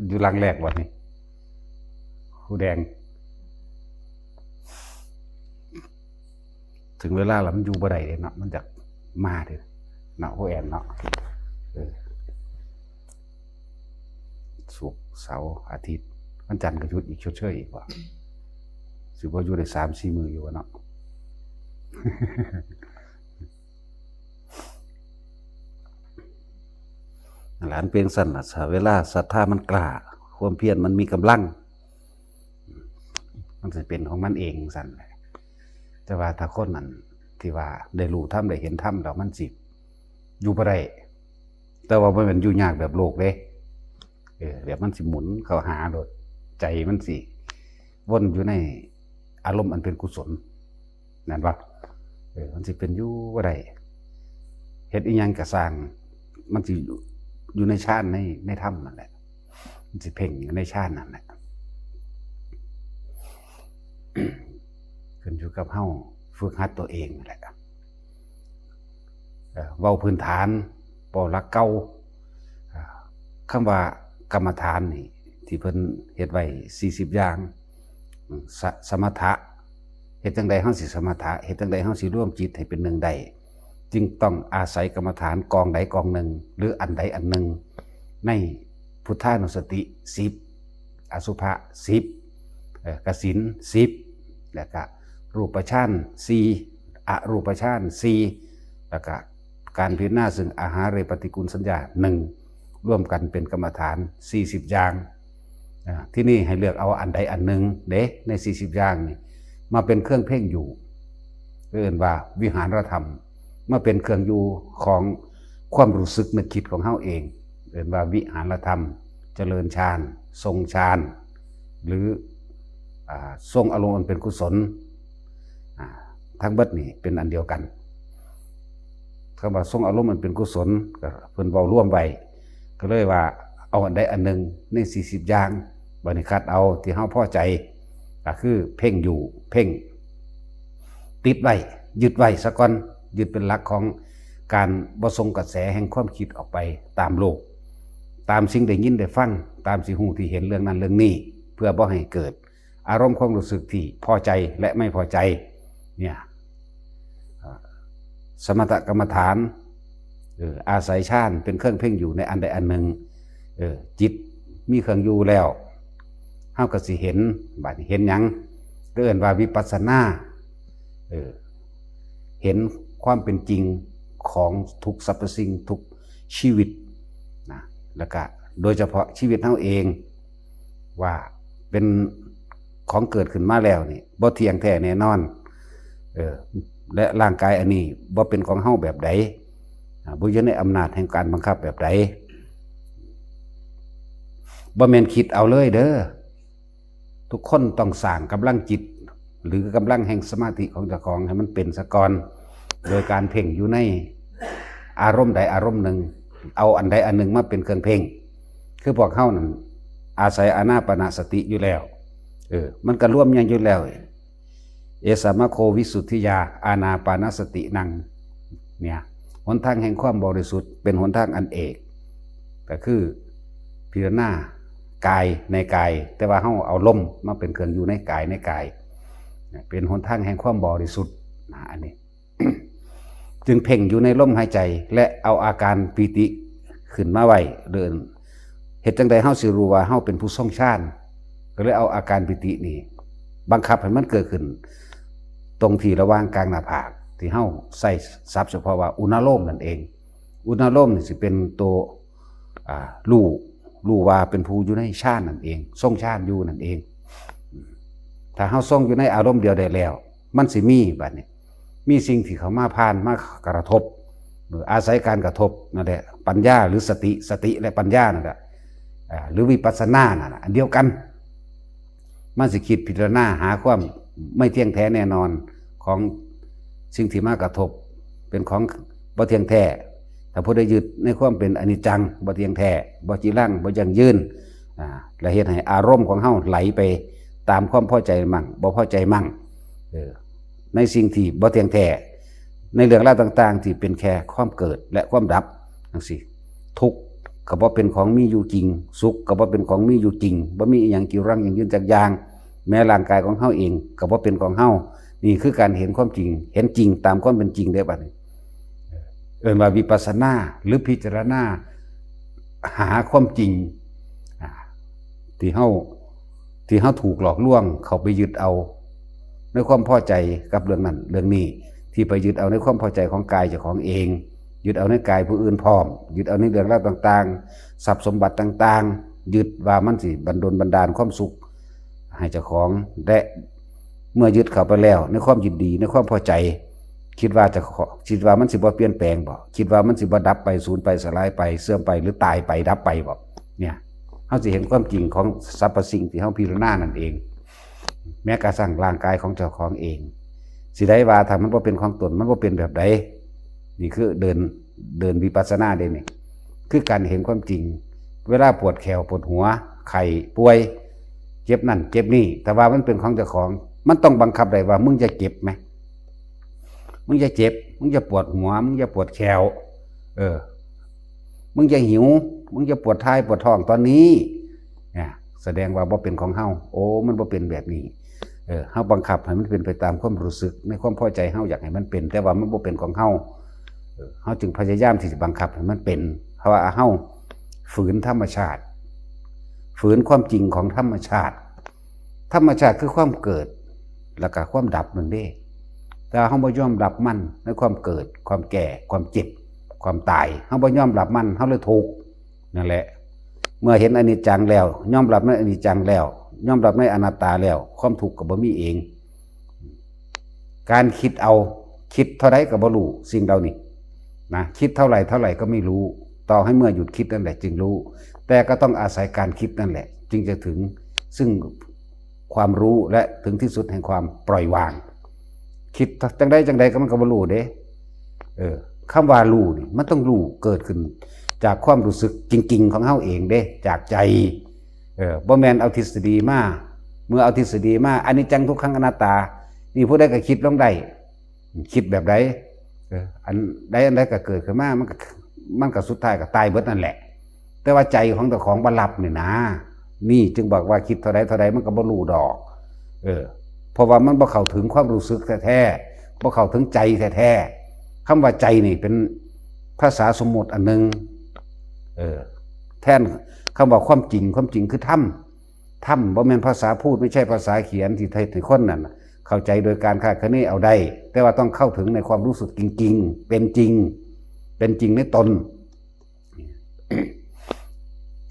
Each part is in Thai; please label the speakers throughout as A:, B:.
A: อยู่หลังแรกวันนี้หูแดงถึงเวลาแล้วมันอยู่บ่ได้เลยเนาะมันจากมาเด้อเนาะหูแอนเนาะศุกร์เสาร์อาทิตย์วันจันทร์ก็หยุดอีกชดเชยอีกว่าสิบ่อยู่ได้3-4 มื้ออยู่วะเนาะ หลานเพียงสั่นล่ะเวลาศรัทธามันกล้าความเพียรมันมีกำลังมันจะเป็นของมันเองสั่นแหละแต่ว่าถ้าคนนั้นที่ว่าได้รู้ธรรมได้เห็นธรรมแล้วมันสิอยู่บ่ได้แต่ว่าบ่แม่นอยู่ยากแบบโลกเด้แบบมันสิหมุนเข้าหาโดดใจมันสิวนอยู่ในอารมณ์อันเป็นกุศลนั่นว่ามันสิเป็นอยู่บ่ได้เฮ็ดอีหยังก็สร้างมันสิอยู่ในฌานในธรรมนั่นแหละมันสิเพ่งอยู่ในฌานนั่นแหละ ขึ้นอยู่กับเฮาฝึกหัดตัวเองนั่นแหละเว้าพื้นฐานเว้าหลักเก่าคำว่ากรรมฐานนี่ที่เพิ่นเฮ็ดไว้40อย่างสมถะเฮ็ดจังใดเฮาสิสมถะเฮ็ดจังใดเฮาสิรวมจิตให้เป็นหนึ่งได้จึงต้องอาศัยกรรมฐานกองใดกองหนึ่งหรืออันใดอันหนึ่งในพุทธานุสติ10อสุภะ10กสิณ10แล้วก็รูปฌาน4อรูปฌาน4แล้วก็การพิจารณาซึ่งอาหารเรปฏิกูลสัญญา1ร่วมกันเป็นกรรมฐาน40อย่างที่นี่ให้เลือกเอาอันใดอันหนึ่งเด้ใน40อย่างนี่มาเป็นเครื่องเพ่งอยู่เรียกว่าวิหารธรรมมาเป็นเครื่องอยู่ของความรู้สึกนึกคิดของเฮาเองเรียกว่าวิหารธรรมเจริญฌานทรงฌานหรือทรงอารมณ์อันเป็นกุศลทั้งเบิดนี่เป็นอันเดียวกันคำว่าทรงอารมณ์อันเป็นกุศลก็เพิ่นเว้าร่วมไว้ก็เลยว่าเอาอันใดอันหนึ่งใน40อย่างบัดนี้คัดเอาที่เฮาพอใจก็คือเพ่งอยู่เพ่งติดไว้ยึดไว้ซะก่อนยึดเป็นหลักของการบ่ส่งกระแสแห่งความคิดออกไปตามโลกตามสิ่งได้ยินได้ฟังตามสิ่งหูที่เห็นเรื่องนั้นเรื่องนี้เพื่อบ่ให้เกิดอารมณ์ความรู้สึกที่พอใจและไม่พอใจเนี่ยสมถกรรมฐานอาศัยฌานเป็นเครื่องเพ่งอยู่ในอันใดอันหนึ่งจิตมีเครื่องอยู่แล้วเฮาก็สิเห็นบัดนี้เห็นหยังเอิ้นว่าวิปัสสนาเห็นความเป็นจริงของทุกสรรพสิ่งทุกชีวิตนะแล้วก็โดยเฉพาะชีวิตเฮาเองว่าเป็นของเกิดขึ้นมาแล้วนี่บ่เที่ยงแท้แน่นอนและร่างกายอันนี้บ่เป็นของเฮาแบบใดบ่อยู่ในอำนาจแห่งการบังคับแบบใดบ่แม่นคิดเอาเลยเด้อทุกคนต้องสร้างกำลังจิตหรือกำลังแห่งสมาธิของเจ้าของให้มันเป็นซะก่อนโดยการเพ่งอยู่ในอารมณ์ใดอารมณ์หนึ่งเอาอันใดอันหนึ่งมาเป็นเครื่องเพ่งคือพวกเฮานั่นอาศัยอานาปานสติอยู่แล้วมันก็ร่วมยังอยู่แล้วเอสามะโควิสุทธิยาอานาปานสตินังเนี่ยหนทางแห่งความบริสุทธิ์เป็นหนทางอันเอกก็คือพิจารณากายในกายแต่ว่าเฮาเอาลมมาเป็นเครื่องอยู่ในกายในกายเป็นหนทางแห่งความบริสุทธิ์อันนี้ จึงเพ่งอยู่ในลมหายใจและเอาอาการปีติขึ้นมาไว้เดินเหตุจังใดเฮาสิรู้ว่าเฮาเป็นผู้ทรงฌานก็เลยเอาอาการปิตินี่บังคับให้มันเกิดขึ้นตรงที่ระหว่างกลางหน้าผากที่เฮาใส่ศัพท์เฉพาะว่าอุณโลมนั่นเองอุณโลมนี่สิเป็นตัวรู้ว่าเป็นผู้อยู่ในฌานนั่นเองทรงฌานอยู่นั่นเองถ้าเฮาทรงอยู่ในอารมณ์เดียวได้แล้วมันสิมีบัดนี้มีสิ่งที่เขามาผ่านมากระทบหรืออาศัยการกระทบนั่นแหละปัญญาหรือสติและปัญญานั่นแหละหรือวิปัสสนานั่นแหละอันเดียวกันมันสิคิดพิจารณาหาความไม่เที่ยงแท้แน่นอนของสิ่งที่มากระทบเป็นของบ่เที่ยงแท้ถ้าผู้ใดยึดในความเป็นอนิจจังบ่เที่ยงแท้บ่จีรังบ่ยั่งยืนและเฮ็ดให้อารมณ์ของเฮาไหลไปตามความพอใจมั่งบ่พอใจมั่งในสิ่งที่บ่เที่ยงแท้ในเรื่องราวต่างๆที่เป็นแค่ความเกิดและความดับจังซี่ทุกข์ ก็บ่เป็นของมีอยู่จริงสุขก็บ่เป็นของมีอยู่จริงบ่มีอีหยังกี่รั้งอย่างยืนจักอย่างแม้ร่างกายของเฮาเองก็บ่เป็นของเฮานี่คือการเห็นความจริงเห็นจริงตามความเป็นจริงได้บัดนี้เอิ้นว่าวิปัสสนาหรือพิจารณาหาความจริงที่เฮาถูกหลอกลวงเข้าไปยึดเอาในความพอใจกับเรื่องนั้นเรื่องนี้ที่ไปยึดเอาในความพอใจของกายเจ้าของเองยึดเอาในกายผู้อื่นพร้อมยึดเอาในเรื่องราวต่างๆทรัพย์สมบัติต่างๆยึดว่ามันสิบันดาลความสุขให้เจ้าของและเมื่อยึดเข้าไปแล้วในความยินดีในความพอใจคิดว่ามันสิบ่เปลี่ยนแปลงบ่คิดว่ามันสิบ่ดับไปสูญไปสลายไปเสื่อมไปหรือตายไปดับไปบ่เนี่ยเฮาสิเห็นความจริงของสรรพสิ่งที่เฮาพิจารณานั่นเองแม้กระทั่งร่างกายของเจ้าของเองสิได้ว่าถ้ามันบ่เป็นของตนมันบ่เป็นแบบใดนี่คือเดินวิปัสสนาเด้นี่คือการเห็นความจริงเวลาปวดแขวปวดหัวไข้ป่วยเจ็บนั่นเจ็บนี่แต่ว่ามันเป็นของเจ้าของมันต้องบังคับได้ว่ามึงจะเจ็บไหมมึงจะเจ็บมึงจะปวดหัวมึงจะปวดแขวมึงจะหิวมึงจะปวดท้ายปวดท้องตอนนี้เนี่ยแสดงว่าบ่เป็นของเฮาโอ้มันบ่เป็นแบบนี้เฮาบังคับให้มันเป็นไปตามความรู้สึกในความพอใจเฮาอยากให้มันเป็นแต่ว่ามันบ่เป็นของเฮาเฮาจึงพยายามที่จะบังคับให้มันเป็นเพราะว่าเฮาฝืนธรรมชาติฝืนความจริงของธรรมชาติคือความเกิดแล้วก็ความดับนั่นเด้แต่เฮาบ่ยอมรับมันในความเกิดความแก่ความเจ็บความตายเฮาบ่ยอมรับมันเฮาเลยทุกข์นั่นแหละเมื่อเห็นอนิจจังแล้วยอมรับในอนิจจังแล้วยอมรับในอนัตตาแล้วความทุกข์ก็บ่มีเองการคิดเท่าใดก็บ่รู้สิ่งเหล่านี้นะคิดเท่าไหร่ก็ไม่รู้ต่อให้เมื่อหยุดคิดนั่นแหละจึงรู้แต่ก็ต้องอาศัยการคิดนั่นแหละจึงจะถึงซึ่งความรู้และถึงที่สุดแห่งความปล่อยวางคิดจังใดก็มันก็บ่รู้เด้คำว่ารู้นี่มันต้องรู้เกิดขึ้นจากความรู้สึกจริงๆของเฮาเองเด้จากใจบ่แม่นเอาทฤษฎีมาเมื่อเอาทฤษฎีมาอนิจจังทุกขังอนัตตานี่ผู้ใดก็คิดลงได้คิดแบบใดอันใดก็เกิดขึ้นมามันก็สุดท้ายก็ตายเบิดนั่นแหละแต่ว่าใจของเจ้าของบ่รับนี่นะนี่จึงบอกว่าคิดเท่าใดมันก็บ่รู้ดอกเพราะว่ามันบ่เข้าถึงความรู้สึกแท้ๆบ่เข้าถึงใจแท้ๆคำว่าใจนี่เป็นภาษาสมมุติอันนึงแทนคำว่าความจริงคือธรรมบ่แม่นภาษาพูดไม่ใช่ภาษาเขียนที่ให้คนนั่นเข้าใจโดยการคาดคะเนเอาได้แต่ว่าต้องเข้าถึงในความรู้สึกจริงๆเป็นจริงในตน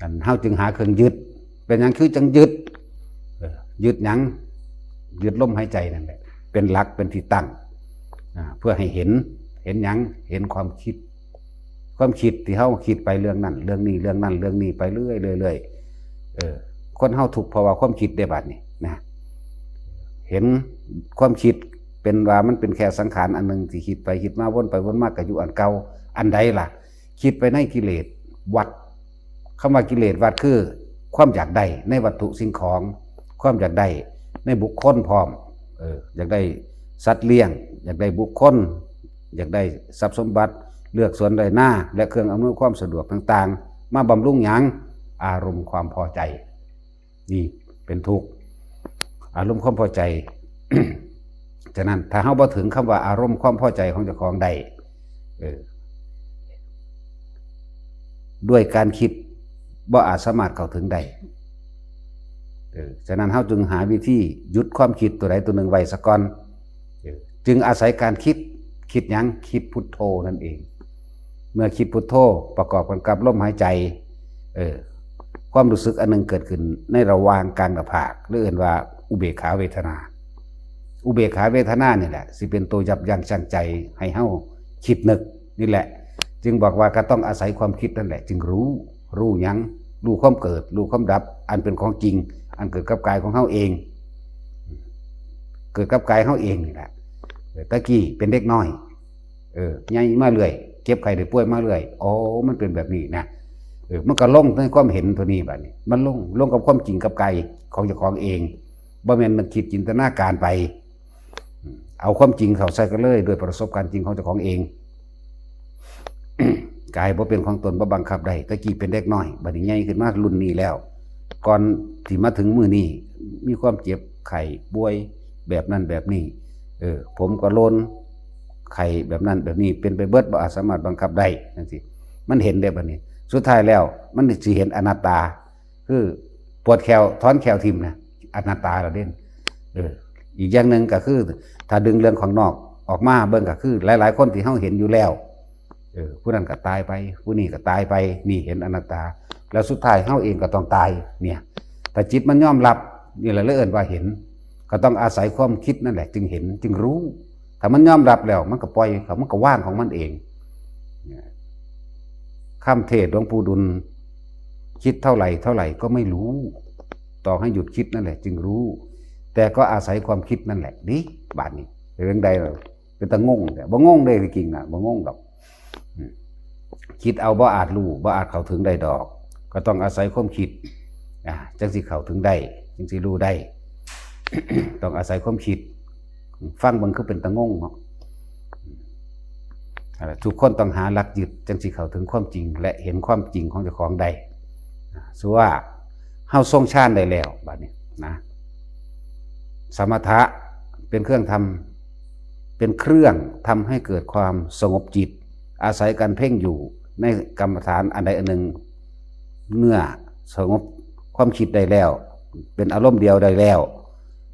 A: อันเฮาจึงหาเครื่องยึดเป็นหยังคือจังยึดหยังยึดลมหายใจนั่นแหละเป็นหลักเป็นที่ตั้งเพื่อให้เห็นหยังเห็นความคิดที่เฮาคิดไปเรื่องนั้นเรื่องนี้ไปเรื่อยคนเฮาทุกข์เพราะว่าความคิดได้บัดนี้นะเห็นความคิดเป็นว่ามันเป็นแค่สังขารอันนึงที่คิดไปคิดมาวนไปวนมาก็อยู่อันเก่าอันใดล่ะคิดไปในกิเลสวัดคำว่ากิเลสวัดคือความอยากได้ในวัตถุสิ่งของความอยากได้ในบุคคลพร้อมอยากได้สัตว์เลี้ยงอยากได้บุคคลอยากได้ทรัพย์สมบัติเลือกสวนไร่นาและเครื่องอำนวยความสะดวกต่างๆมาบำรุงหยังอารมณ์ความพอใจนี่เป็นทุกข์อารมณ์ความพอใจ ฉะนั้นถ้าเฮาบ่ถึงคำว่าอารมณ์ความพอใจของเจ้าของใดด้วยการคิดบ่อาจสามารถเข้าถึงได้ฉะนั้นเฮาจึงหาวิธีหยุดความคิดตัวใดตัวหนึ่งไว้ซะก่อนจึงอาศัยการคิดหยังคิดพุทโธนั่นเองเมื่อคิดพุทโธประกอบกันกับลมหายใจความรู้สึกอันนึงเกิดขึ้นในระหว่างกลางหน้าผากหรือเรียกว่าอุเบกขาเวทนานี่แหละสิเป็นตัวยับยั้งชั่งใจให้เฮาคิดนึกนี่แหละจึงบอกว่าก็ต้องอาศัยความคิดนั่นแหละจึงรู้หยังรู้ความเกิดรู้ความดับอันเป็นของจริงอันเกิดกับกายของเฮาเองเกิดกับกายเฮาเองนี่แหละตะกี้เป็นเด็กน้อยใหญ่มาเรื่อยเจ็บไข้ได้ป่วยมาเรื่อยอ๋อมันเป็นแบบนี้นะมันก็ลงในความเห็นตัวนี้บัดนี้มันลงกับความจริงกับกายของเจ้าของเองบ่แม่นมันคิดจินตนาการไปเอาความจริงเข้าใส่กันเลยโดยประสบการณ์จริงของเจ้าของเอง กายบ่เป็นของตนบ่บังคับได้ตะกี้เป็นเด็กน้อยบัดนี้ใหญ่ขึ้นมารุ่นนี้แล้วก่อนที่มาถึงมื้อนี้มีความเจ็บไข้ป่วยแบบนั้นแบบนี้ผมก็โลนไข้แบบนั้นแบบนี้เป็นไปเบิดบ่อาจสามารถบังคับได้จังซี่มันเห็นได้บัดนี้สุดท้ายแล้วมันสิเห็นอนัตตาคือปวดแขวถอนแขวทิ่มนะอนัตตาแล้วเด่นอีกอย่างนึงก็คือถ้าดึงเรื่องของนอกออกมาเบิ่งก็คือหลายๆคนที่เฮาเห็นอยู่แล้วผู้นั้นก็ตายไปผู้นี้ก็ตายไปนี่เห็นอนัตตาแล้วสุดท้ายเฮาเองก็ต้องตายเนี่ยแต่จิตมันยอมรับนี่แหละเอิ้นว่าเห็นก็ต้องอาศัยความคิดนั่นแหละจึงเห็นจึงรู้ถ้ามันยอมรับแล้วมันก็ปล่อยมันก็ว่างของมันเองคำเทศน์หลวงปู่ดุลคิดเท่าไหร่ก็ไม่รู้ต่อให้หยุดคิดนั่นแหละจึงรู้แต่ก็อาศัยความคิดนั่นแหละดิบาดนี้เรื่องใดเราเป็นตะงงแต่บ่งงได้จริงๆนะบ่งงดอกคิดเอาบ่อาจรู้บ่อาจเข้าถึงได้ดอกก็ต้องอาศัยความคิดจังสิเข้าถึงได้จังสิรู้ได้ ต้องอาศัยความคิดฟังมันคือเป็นตะงงเนาะทุกคนต้องหาหลักยึดจังสิเข้าถึงความจริงและเห็นความจริงของเจ้าของได้ส่วนว่าเฮาทรงฌานได้แล้วบัดนี้นะสมถะเป็นเครื่องทำให้เกิดความสงบจิตอาศัยการเพ่งอยู่ในกรรมฐานอันใดอันหนึ่งเมื่อสงบความคิดได้แล้วเป็นอารมณ์เดียวได้แล้ว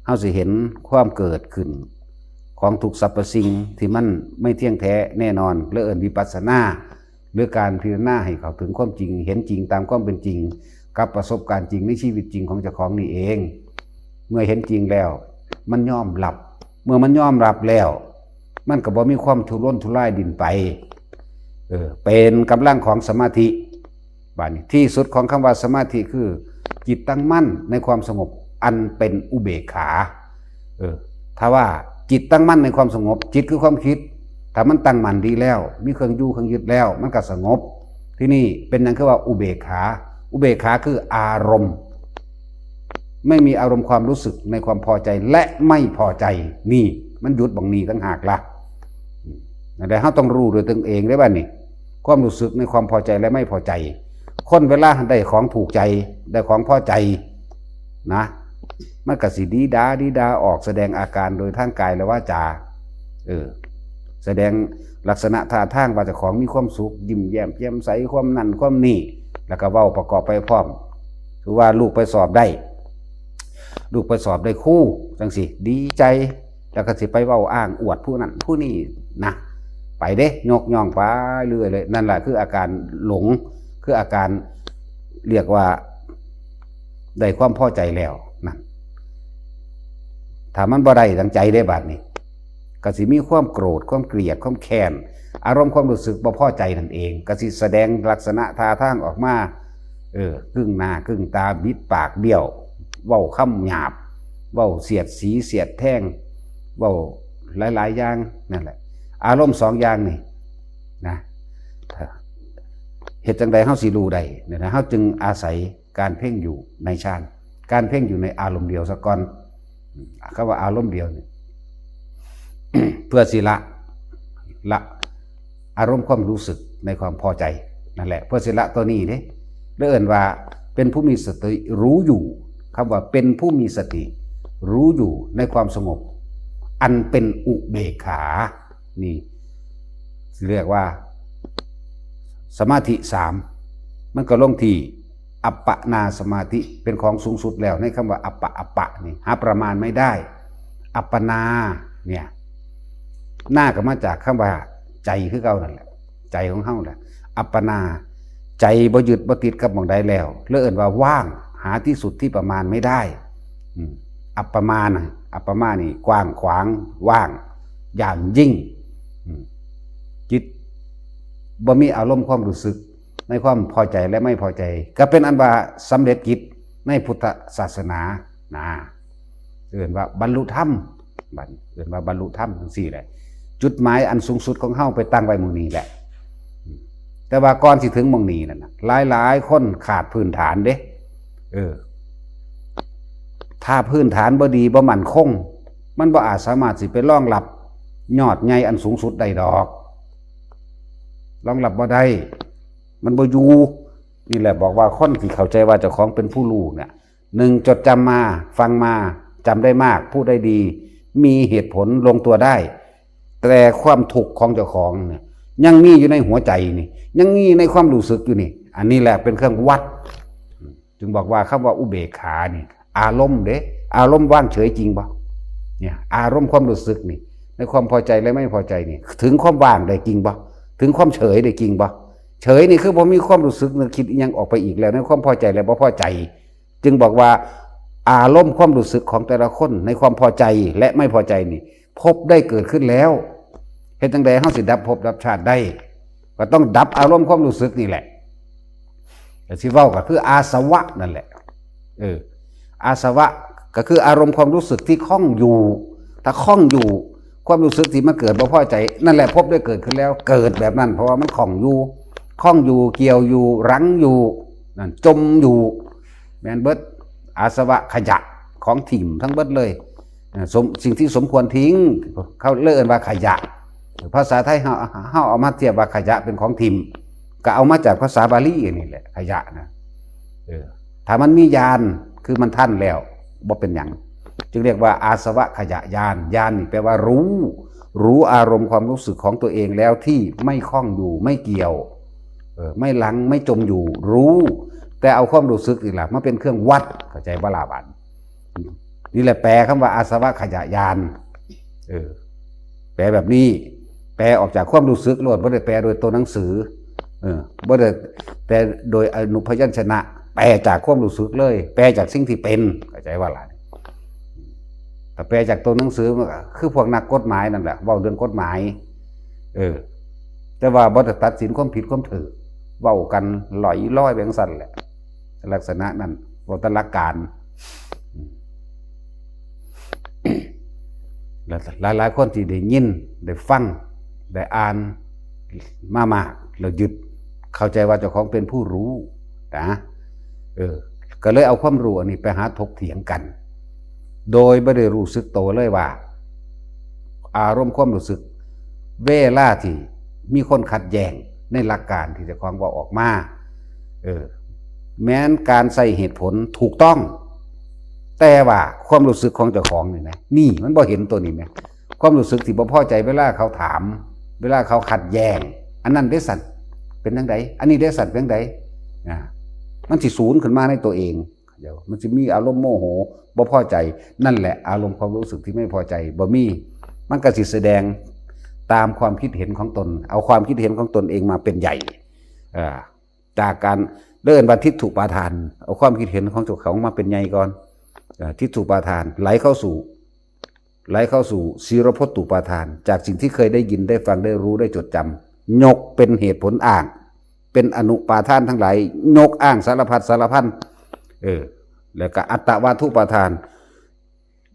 A: เฮาสิเห็นความเกิดขึ้นของทุกสรรพสิ่งที่มันไม่เที่ยงแท้แน่นอนและเอิ้นวิปัสสนาหรือการพิจารณาให้เข้าถึงความจริงเห็นจริงตามความเป็นจริงกับประสบการณ์จริงในชีวิตจริงของเจ้าของนี่เองเมื่อเห็นจริงแล้วมันยอมรับเมื่อมันยอมรับแล้วมันก็บ่มีความทุรนทุรายดินไปเป็นกำลังของสมาธิบัดนี้ที่สุดของคำว่าสมาธิคือจิตตั้งมั่นในความสงบอันเป็นอุเบกขาถ้าว่าจิตตั้งมั่นในความสงบจิตคือความคิดถ้ามันตั้งมั่นดีแล้วมีเครื่องอยู่เครื่องยึดแล้วมันก็สงบที่นี่เป็นนั่นคือว่าอุเบกขาอุเบกขาคืออารมณ์ไม่มีอารมณ์ความรู้สึกในความพอใจและไม่พอใจนี่มันหยุดบังนี้ตั้งหากละแต่เราต้องรู้ด้วยตนเองได้บ้างนี่ความรู้สึกในความพอใจและไม่พอใจคนเวลาได้ของถูกใจได้ของพอใจนะมันก็สิดีดาออกแสดงอาการโดยทางกายและวาจาแสดงลักษณะท่าทางว่าเจ้าของมีความสุขยิ้มแย้มแจ่มใสความนั่นความนี่แล้วก็เว้าประกอบไปพร้อมถือว่าลูกไปสอบได้คู่จังสิดีใจแล้วก็สิไปเว้าอ้างอวดผู้นั้นผู้นี้นะไปเด้ยกย่องไปเรื่อยเลยนั่นแหละคืออาการหลงคืออาการเรียกว่าได้ความพอใจแล้วนั่นถ้ามันบ่ได้ดังใจได้บาดนี้ก็สิมีความโกรธความเกลียดความแค้นอารมณ์ความรู้สึกบ่พอใจนั่นเองก็สิแสดงลักษณะท่าทางออกมาครึ่งหน้าครึ่งตาบิดปากเบี้ยวเว้าคำหยาบเว้าเสียดสีเสียดแทงเว้าหลายๆอย่างนั่นแหละอารมณ์สองอย่างนี่นะเหตุจังใดเฮาสิรู้ได้เนี่ยนะเฮาจึงอาศัยการเพ่งอยู่ในฌานการเพ่งอยู่ในอารมณ์เดียวซะก่อนคำว่าอารมณ์เดียวนี่ เพื่อสิละอารมณ์ความรู้สึกในความพอใจนั่นแหละเพื่อสิละตัวนี้เด้เรียกว่าเป็นผู้มีสติรู้อยู่คำว่าเป็นผู้มีสติรู้อยู่ในความสงบอันเป็นอุเบกขานี่เรียกว่าสมาธิ3มันก็ลงที่อัปปนาสมาธิเป็นของสูงสุดแล้วในคำว่าอัปปะนี่หาประมาณไม่ได้อัปปนาเนี่ยหน้าก็มาจากคำว่าใจคือเก่านั่นแหละใจของเฮาแหละอัปปนาใจบ่ยึดบ่ติดกับหม่องใดแล้วเรียกว่าว่างหาที่สุดที่ประมาณไม่ได้อัปปมานี่กว้างขวางว่างอย่างยิ่งจิตบ่มีอารมณ์ความรู้สึกในความพอใจและไม่พอใจก็เป็นอันว่าสำเร็จกิจในพุทธศาสนาเรียกว่าบรรลุธรรมเรียกว่าบรรลุธรรมจังซี่แหละจุดหมายอันสูงสุดของเฮาไปตั้งไว้หม้องนี้แหละแต่ว่าก่อนสิถึงหม้องนี้นั่นน่ะหลายคนขาดพื้นฐานเด้ถ้าพื้นฐานบ่ดีบ่มั่นคงมันบ่อาจสามารถสิไปรองรับยอดใหญ่อันสูงสุดได้ดอกรองรับบ่ได้ มันบ่อยู่นี่แหละบอกว่าคนที่เข้าใจว่าเจ้าของเป็นผู้รู้เนี่ยหนึ่งจดจำมาฟังมาจำได้มากพูดได้ดีมีเหตุผลลงตัวได้แต่ความทุกข์ของเจ้าของเนี่ยยังมีอยู่ในหัวใจนี่ยังมีในความรู้สึกอยู่นี่อันนี้แหละเป็นเครื่องวัดจึงบอกว่าคำว่าอุเบกขานี่อารมณ์เด้อารมณ์ว่างเฉยจริงบ่เนี่ยอารมณ์ความรู้สึกนี่ในความพอใจและไม่พอใจนี่ถึงความว่างได้จริงบ่ถึงความเฉยได้จริงบ่เฉยนี่คือบ่มีความรู้สึกนึกคิดยังออกไปอีกแล้วในความพอใจและบ่พอใจจึงบอกว่าอารมณ์ความรู้สึกของแต่ละคนในความพอใจและไม่พอใจนี่พบได้เกิดขึ้นแล้วเฮ็ดจังได๋เฮาสิดับภพดับชาติได้ก็ต้องดับอารมณ์ความรู้สึกนี่แหละแต่ที่เว้าก็คืออาสวะนั่นแหละอาสวะก็คืออารมณ์ความรู้สึกที่คล้องอยู่ถ้าคล้องอยู่ความรู้สึกที่มันเกิดบ่พอใจนั่นแหละพบได้เกิดขึ้นแล้วเกิดแบบนั้นเพราะว่ามันคล้องอยู่เกี่ยวอยู่รั้งอยู่นั่นจมอยู่แม่นเบิดอาสวะขยะของถิ่มทั้งเบิดเลยสิ่งที่สมควรทิ้งเขาเรียกว่าขยะภาษาไทยเฮาเอามาเทียบว่าขยะเป็นของถิ่มก็เอามาจากภาษาบาลีนี่แหละขยะนะถ้ามันมีญาณคือมันท่านแล้วบ่เป็นหยังจึงเรียกว่าอาสวะขยะญาณนี่แปลว่ารู้อารมณ์ความรู้สึกของตัวเองแล้วที่ไม่คล้องอยู่ไม่เกี่ยวไม่ลังไม่จมอยู่รู้แต่เอาความรู้สึกนี่แหละมาเป็นเครื่องวัดเข้าใจบ่ล่ะบัดนี่แหละแปลคำว่าอาสวะขยะญาณแปลแบบนี้แปลออกจากความรู้สึกล้วนบ่ได้แปลโดยตัวหนังสือบ่ได้แปลโดยอนุพยัญชนะแปลจากความรู้สึกเลยแปลจากสิ่งที่เป็นเข้าใจว่าล่ะแต่แปลจากตัวหนังสือคือพวกนักกฎหมายนั่นแหละเว้าเรื่องกฎหมายแต่ว่าบ่ได้ตัดสินความผิดความถูกเว้ากันลอยๆแบบนั้นแหละลักษณะนั้นบ่ตลักการหลายคนที่ได้ยินได้ฟังได้อ่านมากแล้วยึดเข้าใจว่าเจ้าของเป็นผู้รู้นะก็เลยเอาความรู้อันนี้ไปหาถกเถียงกันโดยไม่ได้รู้สึกโตเลยว่าอารมณ์ความรู้สึกเวลาที่มีคนขัดแย้งในหลักการที่เจ้าของว่าออกมาแม้นการใส่เหตุผลถูกต้องแต่ว่าความรู้สึกของเจ้าของนี่นะนี่มันบ่เห็นตัวนี้ไหมความรู้สึกที่บ่พอใจเวลาเขาถามเวลาเขาขัดแย้งอันนั้นได้สัตว์เป็นจังไดอันนี้ได้สัตว์เป็นจังไดมันสิสูญขึ้นมาในตัวเองเดี๋ยวมันจะมีอารมณ์โมโหบ่พอใจนั่นแหละอารมณ์ความรู้สึกที่ไม่พอใจบ่มีมันก็สิแสดงตามความคิดเห็นของตนเอาความคิดเห็นของตนเองมาเป็นใหญ่จากการเดินบันทิฏฐุปาทานเอาความคิดเห็นของเจ้าของมาเป็นใหญ่ก่อนทิฏฐุปาทานไหลเข้าสู่ศีรพจตุปาทานจากสิ่งที่เคยได้ยินได้ฟังได้รู้ได้จดจำยกเป็นเหตุผลอ้างเป็นอนุปาทานทั้งหลายยกอ้างสารพัดสารพันแล้วก็อัตตวาทุปาทาน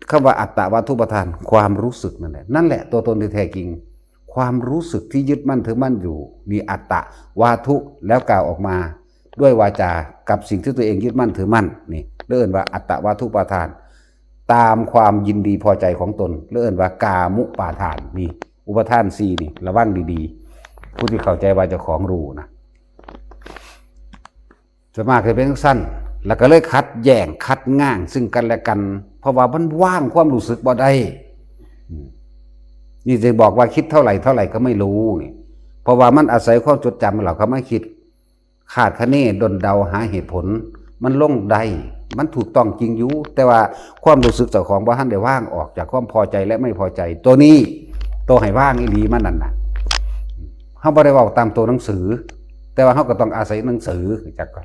A: คำว่าอัตตวาทุปาทานความรู้สึกนั่นแหละตัวตนที่แท้จริงความรู้สึกที่ยึดมั่นถือมั่นอยู่มีอัตตวาทุแล้วกล่าวออกมาด้วยวาจากับสิ่งที่ตัวเองยึดมั่นถือมั่นนี่เรียกว่าอัตตวาทุปาทานตามความยินดีพอใจของตนเรียกว่ากามุปาทานนี่อุปทานสี่นี่ระวังดีๆผู้ที่เข้าใจว่าเจ้าของรู้นะจะมากเคยเป็นสั้นแล้วก็เลยคัดแย่งคัดง่างซึ่งกันและกันเพราะว่ามันว่างความรู้สึกบ่ได้นี่จะบอกว่าคิดเท่าไหร่ก็ไม่รู้นี่เพราะว่ามันอาศัยความจดจำเราเขาไม่คิดขาดคะเนดนเดาหาเหตุผลมันลงได้มันถูกต้องจริงอยู่แต่ว่าความรู้สึกเจ้าของบ่ทันได้ว่างออกจากความพอใจและไม่พอใจตัวนี้ตัวให้ว่างอีหลีมันนั่นน่ะเฮาบ่ได้เว้าตามตัวหนังสือแต่ว่าเฮาก็ต้องอาศัยหนังสือจักก็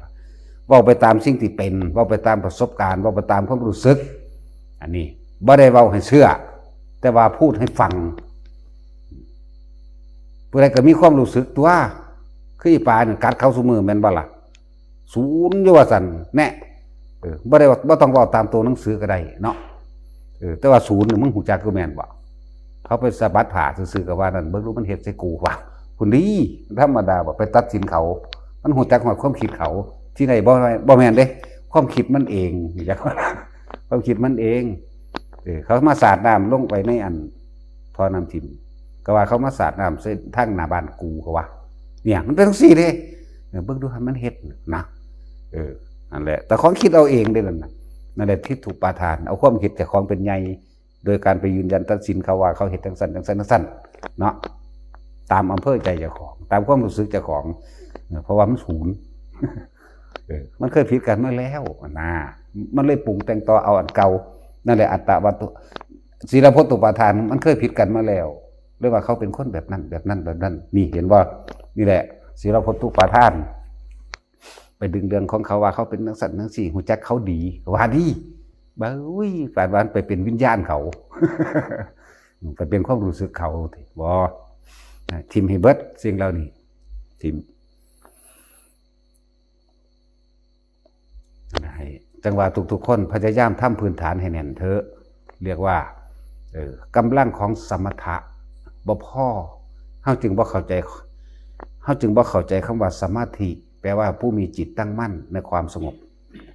A: เว้าไปตามสิ่งที่เป็นเว้าไปตามประสบการณ์เว้าไปตามความรู้สึกอันนี้บ่ได้เว้าให้เชื่อแต่ว่าพูดให้ฟังผู้ใดก็มีความรู้สึกตัวคืออีปลาเนี่ยกัดเข้าสู่มือแม่นบ่ล่ะศูนย์อยู่ว่าซั่นแน่บ่ได้บ่ต้องเว้าตามตัวหนังสือก็ได้เนาะแต่ว่าศูนย์มึงหูจักคือแม่นบ่เขาไปสะบัดผ่าซื่อๆก็ว่านั่นเบิ่งรู้มันเฮ็ดใส่กูว่ะคุณดีธรรมดาบ่ไปตัดสินเขามันหูจักฮอดความคิดเขาที่ไหนบ่แม่นเด้ความคิดมันเองจักว่าความคิดมันเองเขามาสาดน้ำลงไปในอันท่อน้ำทิ่มก็ว่าเขามาสาดน้ำเส้นทางหน้าบ้านกูก็ว่าเนี่ยมันเป็นจังซี่เด้ เบิ่งดูให้มันเฮ็ดนะนั่นแหละแต่ของคิดเอาเองได้ล่ะนั่นแหละทิฏฐุปาทานเอาความคิดแต่ของเป็นใหญ่โดยการไปยืนยันตัดสินเขาว่าเขาเฮ็ดจังซั่นจังซั่นจังซั่นเนาะตามอำเภอใจเจ้าของตามความรู้สึกเจ้าของเพราะว่ามันศูนย์มันเคยผิดกันมาแล้วนะมันเลยปรุงแต่งต่อเอาอันเก่านั่นแหละอัตตวัตถุศีลพจน์ตุปาทานมันเคยผิดกันมาแล้วเรียกว่าเขาเป็นคนแบบนั้นแบบนั้นแบบนั้นนี่เห็นว่านี่แหละศีลพจน์ตุปาทานไปดึงเรื่องของเขาว่าเขาเป็นนักสัตว์นักสี่หูจักเขาดีว่าดีบ้าอุ้ยฝ่ายวันไปเป็นวิญญาณเขา ไปเป็นความรู้สึกเขาบ่ทีมฮิเบิร์ตสิ่งเหล่านี้ทีมจังหวะทุกๆคนพยายามทำพื้นฐานให้แน่นเถอะเรียกว่ากำลังของสมถะบ่พอเฮาจึงบ่เข้าใจคำว่าสมาธิแปลว่าผู้มีจิตตั้งมั่นในความสงบ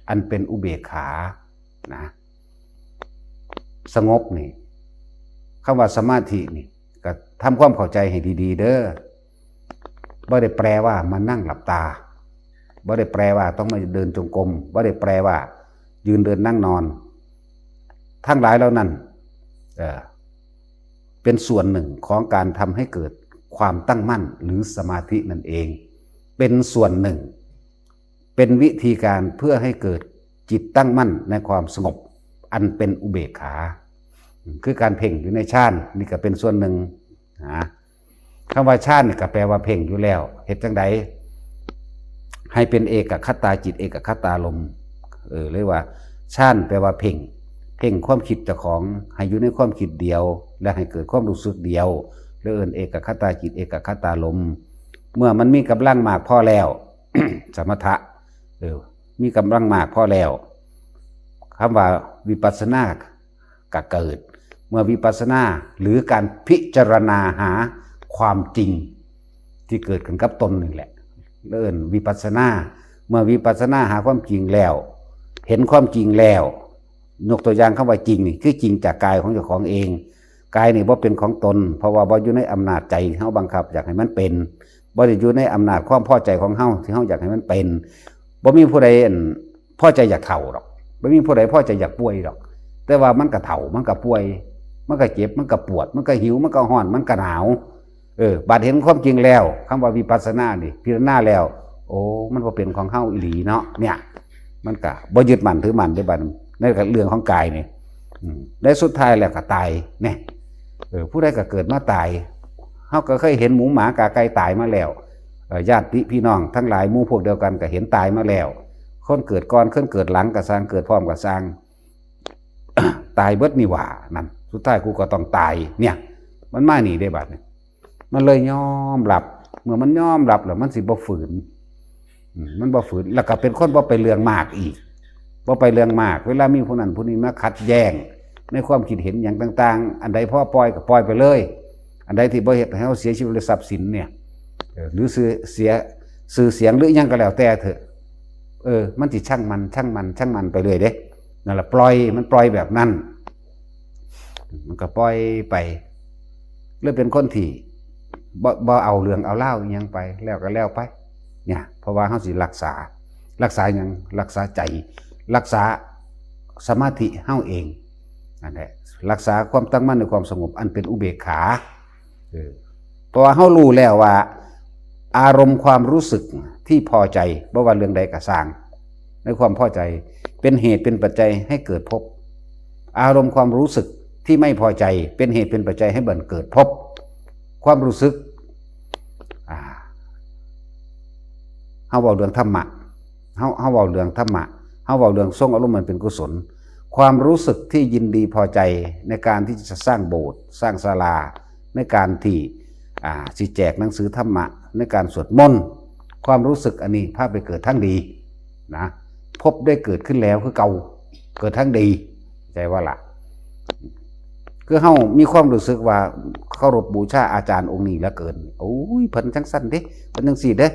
A: อันเป็นอุเบกขานะสงบนี่คำว่าสมาธินี่ก็ทำความเข้าใจให้ดีๆเด้อบ่ได้แปลว่ามานั่งหลับตาบ่ได้แปลว่าต้องมาเดินจงกรมบ่ได้แปลว่ายืนเดินนั่งนอนทั้งหลายเหล่านั้นเป็นส่วนหนึ่งของการทำให้เกิดความตั้งมั่นหรือสมาธินั่นเองเป็นส่วนหนึ่งเป็นวิธีการเพื่อให้เกิดจิตตั้งมั่นในความสงบอันเป็นอุเบกขาคือการเพ่งอยู่ในฌานนี่ก็เป็นส่วนหนึ่งนะคำว่าฌานนี่ก็แปลว่าเพ่งอยู่แล้วเหตุจังใดให้เป็นเอกคตาจิตเอกคตาลมเรียกว่าฌานแปลว่าเพ่งความคิดเจ้าของให้อยู่ในความคิดเดียวและให้เกิดความรู้สึกเดียวเรียกเอกคตาจิตเอกคตาลมเมื่อมันมีกำลังมากพอแล้ว สมถะมีกำลังมากพอแล้วคำว่าวิปัสสนาก็เกิดเมื่อวิปัสสนาหรือการพิจารณาหาความจริงที่เกิดขึ้นกับตนนี่แหละเริ่มวิปัสสนาเมื่อวิปัสสนาหาความจริงแล้วเห็นความจริงแล้วยกตัวอย่างคำว่าจริงนี่คือจริงจากกายของเจ้าของเองกายนี่บ่เป็นของตนเพราะว่าบ่อยู่ในอำนาจใจเฮาบังคับอยากให้มันเป็นบ่ได้อยู่ในอำนาจความพอใจของเฮาที่เฮาอยากให้มันเป็นบ่มีผู้ใดพอใจอยากเฒ่าหรอกบ่มีผู้ใดพอใจอยากป่วยหรอกแต่ว่ามันก็เฒ่ามันก็ป่วยมันก็เจ็บมันก็ปวดมันก็หิวมันก็ร้อนมันก็หนาวบาดเห็นความจริงแล้วคำว่าวิปัสสนานี่พิจารณาแล้วโอ้มันบ่เป็นของเฮาอีหลีเนาะเนี่ยมันก็บ่ยึดมั่นถือมั่นได้บัดในเรื่องของกายนี่และสุดท้ายแล้วก็ตายเนี่ยผู้ใดก็เกิดมาตายเฮาก็เคยเห็นหมูหมากาไก่ตายมาแล้วญาติพี่น้องทั้งหลายหมู่พวกเดียวกันก็เห็นตายมาแล้วคนเกิดก่อนคนเกิดหลังก็สร้างเกิดพร้อมก็สร้าง ตายเบิดนี่หว่านั่นสุดท้ายกูก็ต้องตายเนี่ยมันมาหนีได้บัดเนี่ยมันเลยยอมรับเมื่อมันยอมรับแล้วมันสิบ่ฝืนมันบ่ฝืนแล้วก็เป็นคนบ่ไปเรื่องมากอีกบ่ไปเรื่องมากเวลามีผู้นั้นผู้นี้มาขัดแย้งในความคิดเห็นอย่างต่างๆอันใดพอปล่อยก็ปล่อยไปเลยอันใดที่บ่เฮ็ดให้เฮาเสียชีวิตหรือทรัพย์สินเนี่ยหรือเสียสื่อเสียงหรือหยังก็แล้วแต่เถอะมันสิช่างมันไปเลยเด้นั่นแหละปล่อยมันปล่อยแบบนั้นมันก็ปล่อยไปเลยเป็นคนที่บ่เอาเรื่องเอาเล่าอีหยังไปแล้วก็แล้วไปเนี่ยเพราะว่าเฮาสิรักษาหยังรักษาใจรักษาสมาธิเฮาเองนั่นแหละรักษาความตั้งมั่นในความสงบอันเป็นอุเบกขาเพราะว่าเฮารู้แล้วว่าอารมณ์ความรู้สึกที่พอใจบ่ว่าเรื่องใดก็สร้างในความพอใจเป็นเหตุเป็นปัจจัยให้เกิดภพอารมณ์ความรู้สึกที่ไม่พอใจเป็นเหตุเป็นปัจจัยให้บังเกิดภพความรู้สึกเฮาเว้าเรื่องธรรมะเฮาเว้าเรื่องธรรมะเฮาเว้าเรื่องทรงอารมณ์มันเป็นกุศลความรู้สึกที่ยินดีพอใจในการที่จะสร้างโบสถ์สร้างศาลาในการที่สิแจกหนังสือธรรมะในการสวดมนต์ความรู้สึกอันนี้พาไปเกิดทั้งดีนะพบได้เกิดขึ้นแล้วคือเก่าเกิดทั้งดีใจว่าล่ะคือเฮามีความรู้สึกว่าเคารพบูชาอาจารย์องค์นี้แล้วเกินโอ้ยเพิ่นจังซั่นเด้เพิ่นจังซี่เด้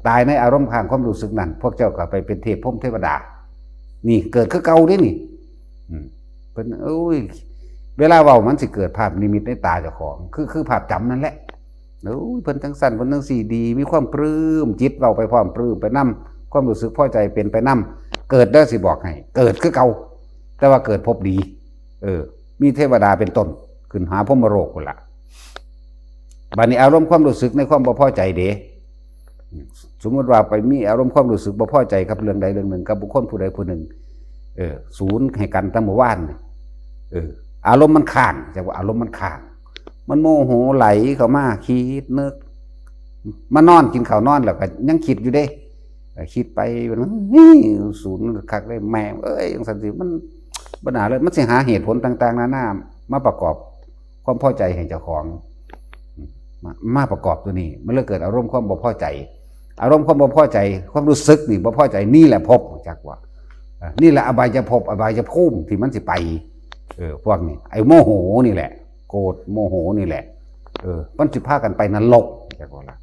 A: ตายในอารมณ์ข้างความรู้สึกนั้นพวกเจ้าก็ไปเป็นเทพพรหมเทวดานี่เกิดคือเก่าเด้นี่เพิ่นโอ้ยเวลาเว้ามันสิเกิดภาพนิมิตในตาเจ้าของคือภาพจำนั่นแหละ โอ้ยเพิ่นทั้งสั้นเพิ่นทั้งสี่ดีมีความปลื้มจิตเว้าไปพร้อมปลื้มไปนํความรู้สึกพอใจเป็นไปนํเกิดได้สิบอกให้เกิดคือเก่าแต่ว่าเกิดพบดีมีเทวดาเป็นต้นขึ้นหาพรหมโลกพุ่นล่ะบัดนี้อารมณ์ความรู้สึกในความบ่พอใจเด้สมมติว่าไปมีอารมณ์ความรู้สึกบ่พอใจกับเรื่องใดเรื่องหนึ่งกับบุคคลผู้ใดผู้หนึ่งศูนย์ให้กันตั้งเมื่อวานอารมณ์มันค้างจังว่าอารมณ์มันค้างมันโมโหไหลเข้ามาคิดนึกมานอนกินข้าวนอนแล้วก็ยังคิดอยู่เด้คิดไปศูนย์คักได้แม่จังซั่นสิมันปัญหาเลยมันสิหาเหตุผลต่างๆนานามาประกอบความพอใจให้เจ้าของมาประกอบตัวนี้มันเลยเกิดอารมณ์ความบ่พอใจอารมณ์ความบ่พอใจความรู้สึกนี่บ่พอใจนี่แหละภพจักว่านี่แหละอบายภพอบายภูมิที่มันสิไปพวกนี้ไอ้โมโหนี่แหละโกรธโมโหนี่แหละมันสิพากันไปนรกจักว่าล่ะ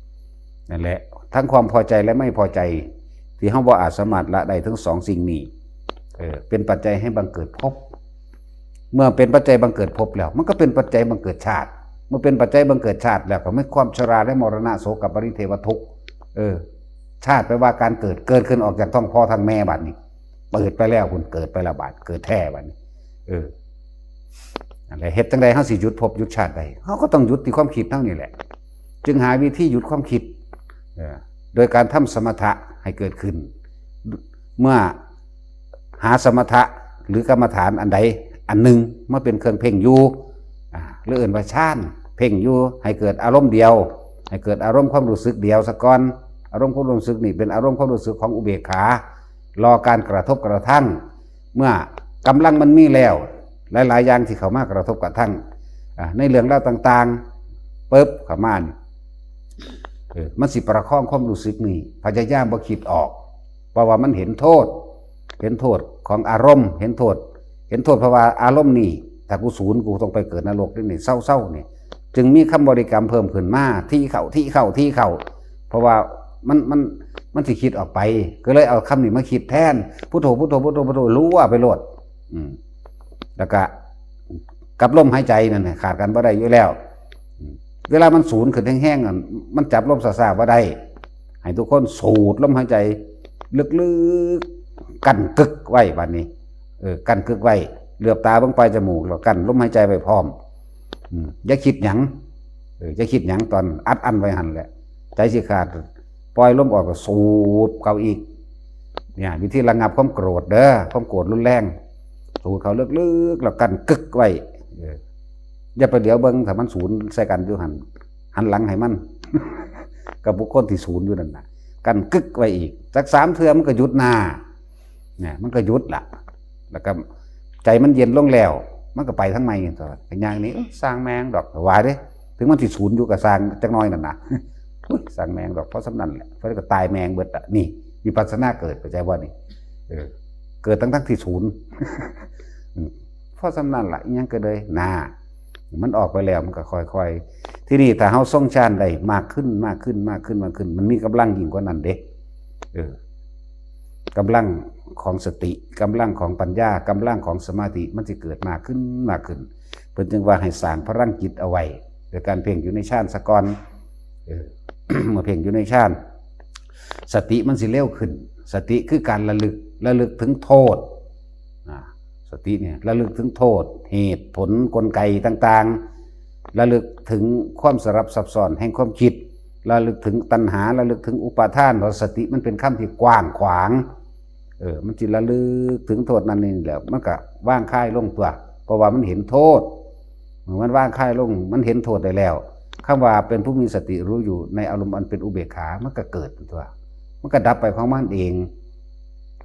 A: นั่นแหละทั้งความพอใจและไม่พอใจที่เฮาบ่อาจสามารถละได้ทั้งสองสิ่งนี้เป็นปัจจัยให้บังเกิดภพเมื่อเป็นปัจจัยบังเกิดภพแล้วมันก็เป็นปัจจัยบังเกิดชาติเมื่อเป็นปัจจัยบังเกิดชาติแล้วก็ไม่ความชราและมรณะโศกปริเทวทุกข์ชาติแปลว่าการเกิดขึ้นออกจากท้องพ่อท้องแม่บัดนี้เปิดไปแล้วคุณเกิดไปละบาดเกิดแท้บัดนี้อะไรเหตุจังใดเฮาสิหยุดภพหยุดชาติได้เฮาก็ต้องหยุดที่ความคิดเท่านี้แหละจึงหาวิธีหยุดความคิดโดยการทำสมถะให้เกิดขึ้นเมื่อหาสมถะหรือกรรมฐานอันใดอันหนึ่งมาเป็นเครื่องเพ่งอยู่หรืออื่นว่าฌานเพ่งอยู่ให้เกิดอารมณ์เดียวให้เกิดอารมณ์ความรู้สึกเดียวซะก่อนอารมณ์ความรู้สึกนี่เป็นอารมณ์ความรู้สึกของอุเบกขารอการกระทบกระทั่งเมื่อกำลังมันมีแล้วหลายๆอย่างที่เข้ามากระทบกระทั่งในเรื่องราวต่างๆปึ๊บเข้ามามันสิประคองความรู้สึกนี่พยายามบ่คิดออกเพราะว่ามันเห็นโทษของอารมณ์เห็นโทษเพราะว่าอารมณ์นี่ถ้ากูศูนย์กูต้องไปเกิดนรกนี่เศร้าๆนี่จึงมีคำบริกรรมเพิ่มขึ้นมาที่เข้าเพราะว่ามันสิคิดออกไปก็เลยเอาคำนี้มาคิดแทนพุทโธรู้ว่าไปโลดแล้วก็กับลมหายใจนั่นน่ะขาดกันบ่ได้อยู่แล้วเวลามันศูนย์ขึ้นแห้งๆมันจับลมซ่าๆบ่ได้ให้ทุกคนสูดลมหายใจลึกๆกั้นกึกไว้บัดนี้กั้นกึกไว้เหลือบตาเบิ่งปลายจมูกแล้วกั้นลมหายใจไว้พร้อมอย่าคิดหยังอย่าคิดหยังตอนอัดไว้หั่นแหละใจสิขาดปล่อยลมออกก็สูดเข้าอีกเนี่ยวิธีระงับความโกรธเด้อความโกรธรุนแรงสูดเข้าลึกๆแล้วกั้นกึกไว้อย่าไปเดี๋ยวเบิ่งถ้ามันศูนย์ใส่กันอยู่หันหลังให้มัน กับบุคคลที่ศูนย์อยู่นั่นน่ะกันกึกไว้อีกสัก3 เทื่อมันก็หยุดหน้าเนี่ยมันก็หยุดละแล้วก็ใจมันเย็นลงแล้วมันก็ไปทั้งไม่ต่ออย่างนี้สร้างแมงดอกว่าเด้ถึงมันที่ศูนย์อยู่กับสร้างจักน้อยนั่นน่ะสร้างแมงดอกเพราะสำนันแหละเพราะก็ตายแมงเบิดอ่ะนี่วิปัสสนาเกิดไปใจว่านี่เกิดทั้งที่ศูนย์ เพราะสำนันละยังก็เลยมันออกไปแล้วมันก็ค่อยๆที่นี่ถ้าเฮาทรงฌานได้มากขึ้นมันมีกำลังยิ่งกว่านั้นเด้กำลังของสติกำลังของปัญญากำลังของสมาธิมันจะเกิดมากขึ้นเพิ่นจึงว่าให้สร้างพลังจิตเอาไว้โดยการเพ่งอยู่ในฌานซะก่อนเมื่อเพ่งอยู่ในฌานสติมันสิเร็วขึ้นสติคือการระลึกถึงโทษสติเนี่ยระลึกถึงโทษเหตุผลกลไกต่างๆระลึกถึงความสลับซับซ้อนแห่งความคิดระลึกถึงตัณหาระลึกถึงอุปาทานเพราะสติมันเป็นคำที่กว้างขวางมันจิระลึกถึงโทษนั่นนี่แหละมันก็ว่างคายลงตัวเพราะว่ามันเห็นโทษมันว่างคายลงมันเห็นโทษได้แล้วคำว่าเป็นผู้มีสติรู้อยู่ในอารมณ์อันเป็นอุเบกขามันก็เกิดตัวมันก็ดับไปของมันเอง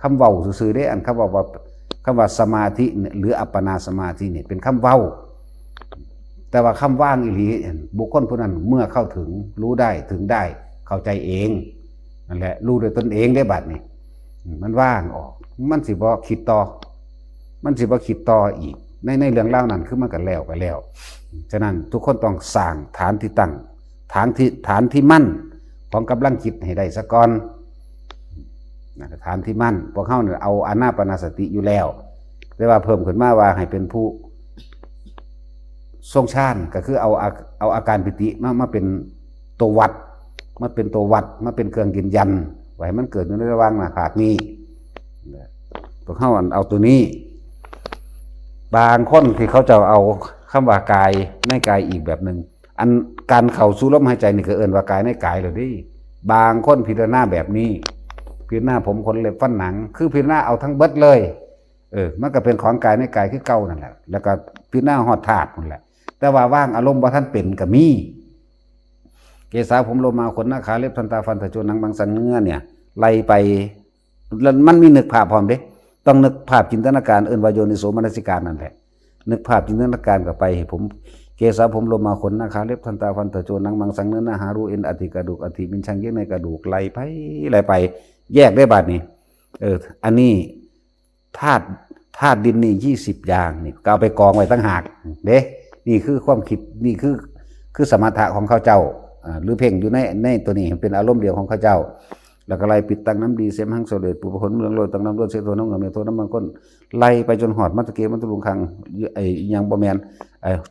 A: คำเว้าซื่อๆได้อันคำว่าสมาธิหรืออัปปนาสมาธิเนี่ยเป็นคำเว้าแต่ว่าคำว่างอีหลีบุคคลผู้นั้นเมื่อเข้าถึงรู้ได้ถึงได้เข้าใจเองนั่นแหละรู้โดยตนเองได้บัดนี้มันว่างออกมันสิบ่คิดต่ออีกในเรื่องเล่านั้นคือมันก็แล้วไปแล้วฉะนั้นทุกคนต้องสร้างฐานที่ตั้งฐานที่มั่นของกำลังจิตให้ได้ซะก่อนฐานที่มั่นพวกเขาเนี่ยเอาอานาปานสติอยู่แล้วแต่ว่าเพิ่มขึ้นมาว่าให้เป็นผู้ทรงฌานก็คือเอาอาการปิติมาเป็น ตัววัดมันเป็นตัววัดมันเป็นเครื่องยืนยันไว้มันเกิดอยู่ในระหว่างหน้าผากนี้พวกเขาเอาตัวนี้บางคนที่เขาจะเอาคำว่ากายในกายอีกแบบหนึ่งอันการเข้าสู่ลมหายใจนี่ก็เอิ้นว่ากายในกายเลยดิบางคนพิจารณาแบบนี้พิจารณาผมขนเล็บฟันหนังคือพิจารณาเอาทั้งเบิดเลยมันก็เป็นของกายในกายคือเก่านั่นแหละแล้วก็พิจารณาฮอดธาตุนั่นแหละแต่ว่าว่างอารมณ์บ่ท่านเป็นก็มีเกศาผมโลมาขนหน้าขาเล็บทันตาฟันตะโจนังบางสันเนื้อเนี่ยไล่ไปมันมีนึกภาพพร้อมเด้ต้องนึกภาพจินตนาการเอิ้นว่าโยนิโสมนสิการนั่นแหละนึกภาพจินตนาการก็ไปผมเกศาผมโลมาขนหน้าขาเล็บทันตาฟันตะโจนังบางสังเนื้อหารูเอ็นอธิกระดูกอธิมินชังเยื่อในกระดูกไล่ไปแยกได้บาดนี้อันนี้ธาตุดินนี่20อย่างนี่ก็เอาไปกองไว้ตั้งหากเด้นี่คือความคิดนี่คือสมถะของเขาเจ้าหรือเพ่งอยู่ในตัวนี้เป็นอารมณ์เดียวของเขาเจ้าแล้วก็ไล่ปิดตังน้ำดีเสมหังโสเดชปุปผลเมืองโลตังน้ำล้วนเสโทน้ำเงินเมโทน้ำมันก้นไล่ไปจนหอดมัตตะเกมัตตลุงคังยังบ่แมน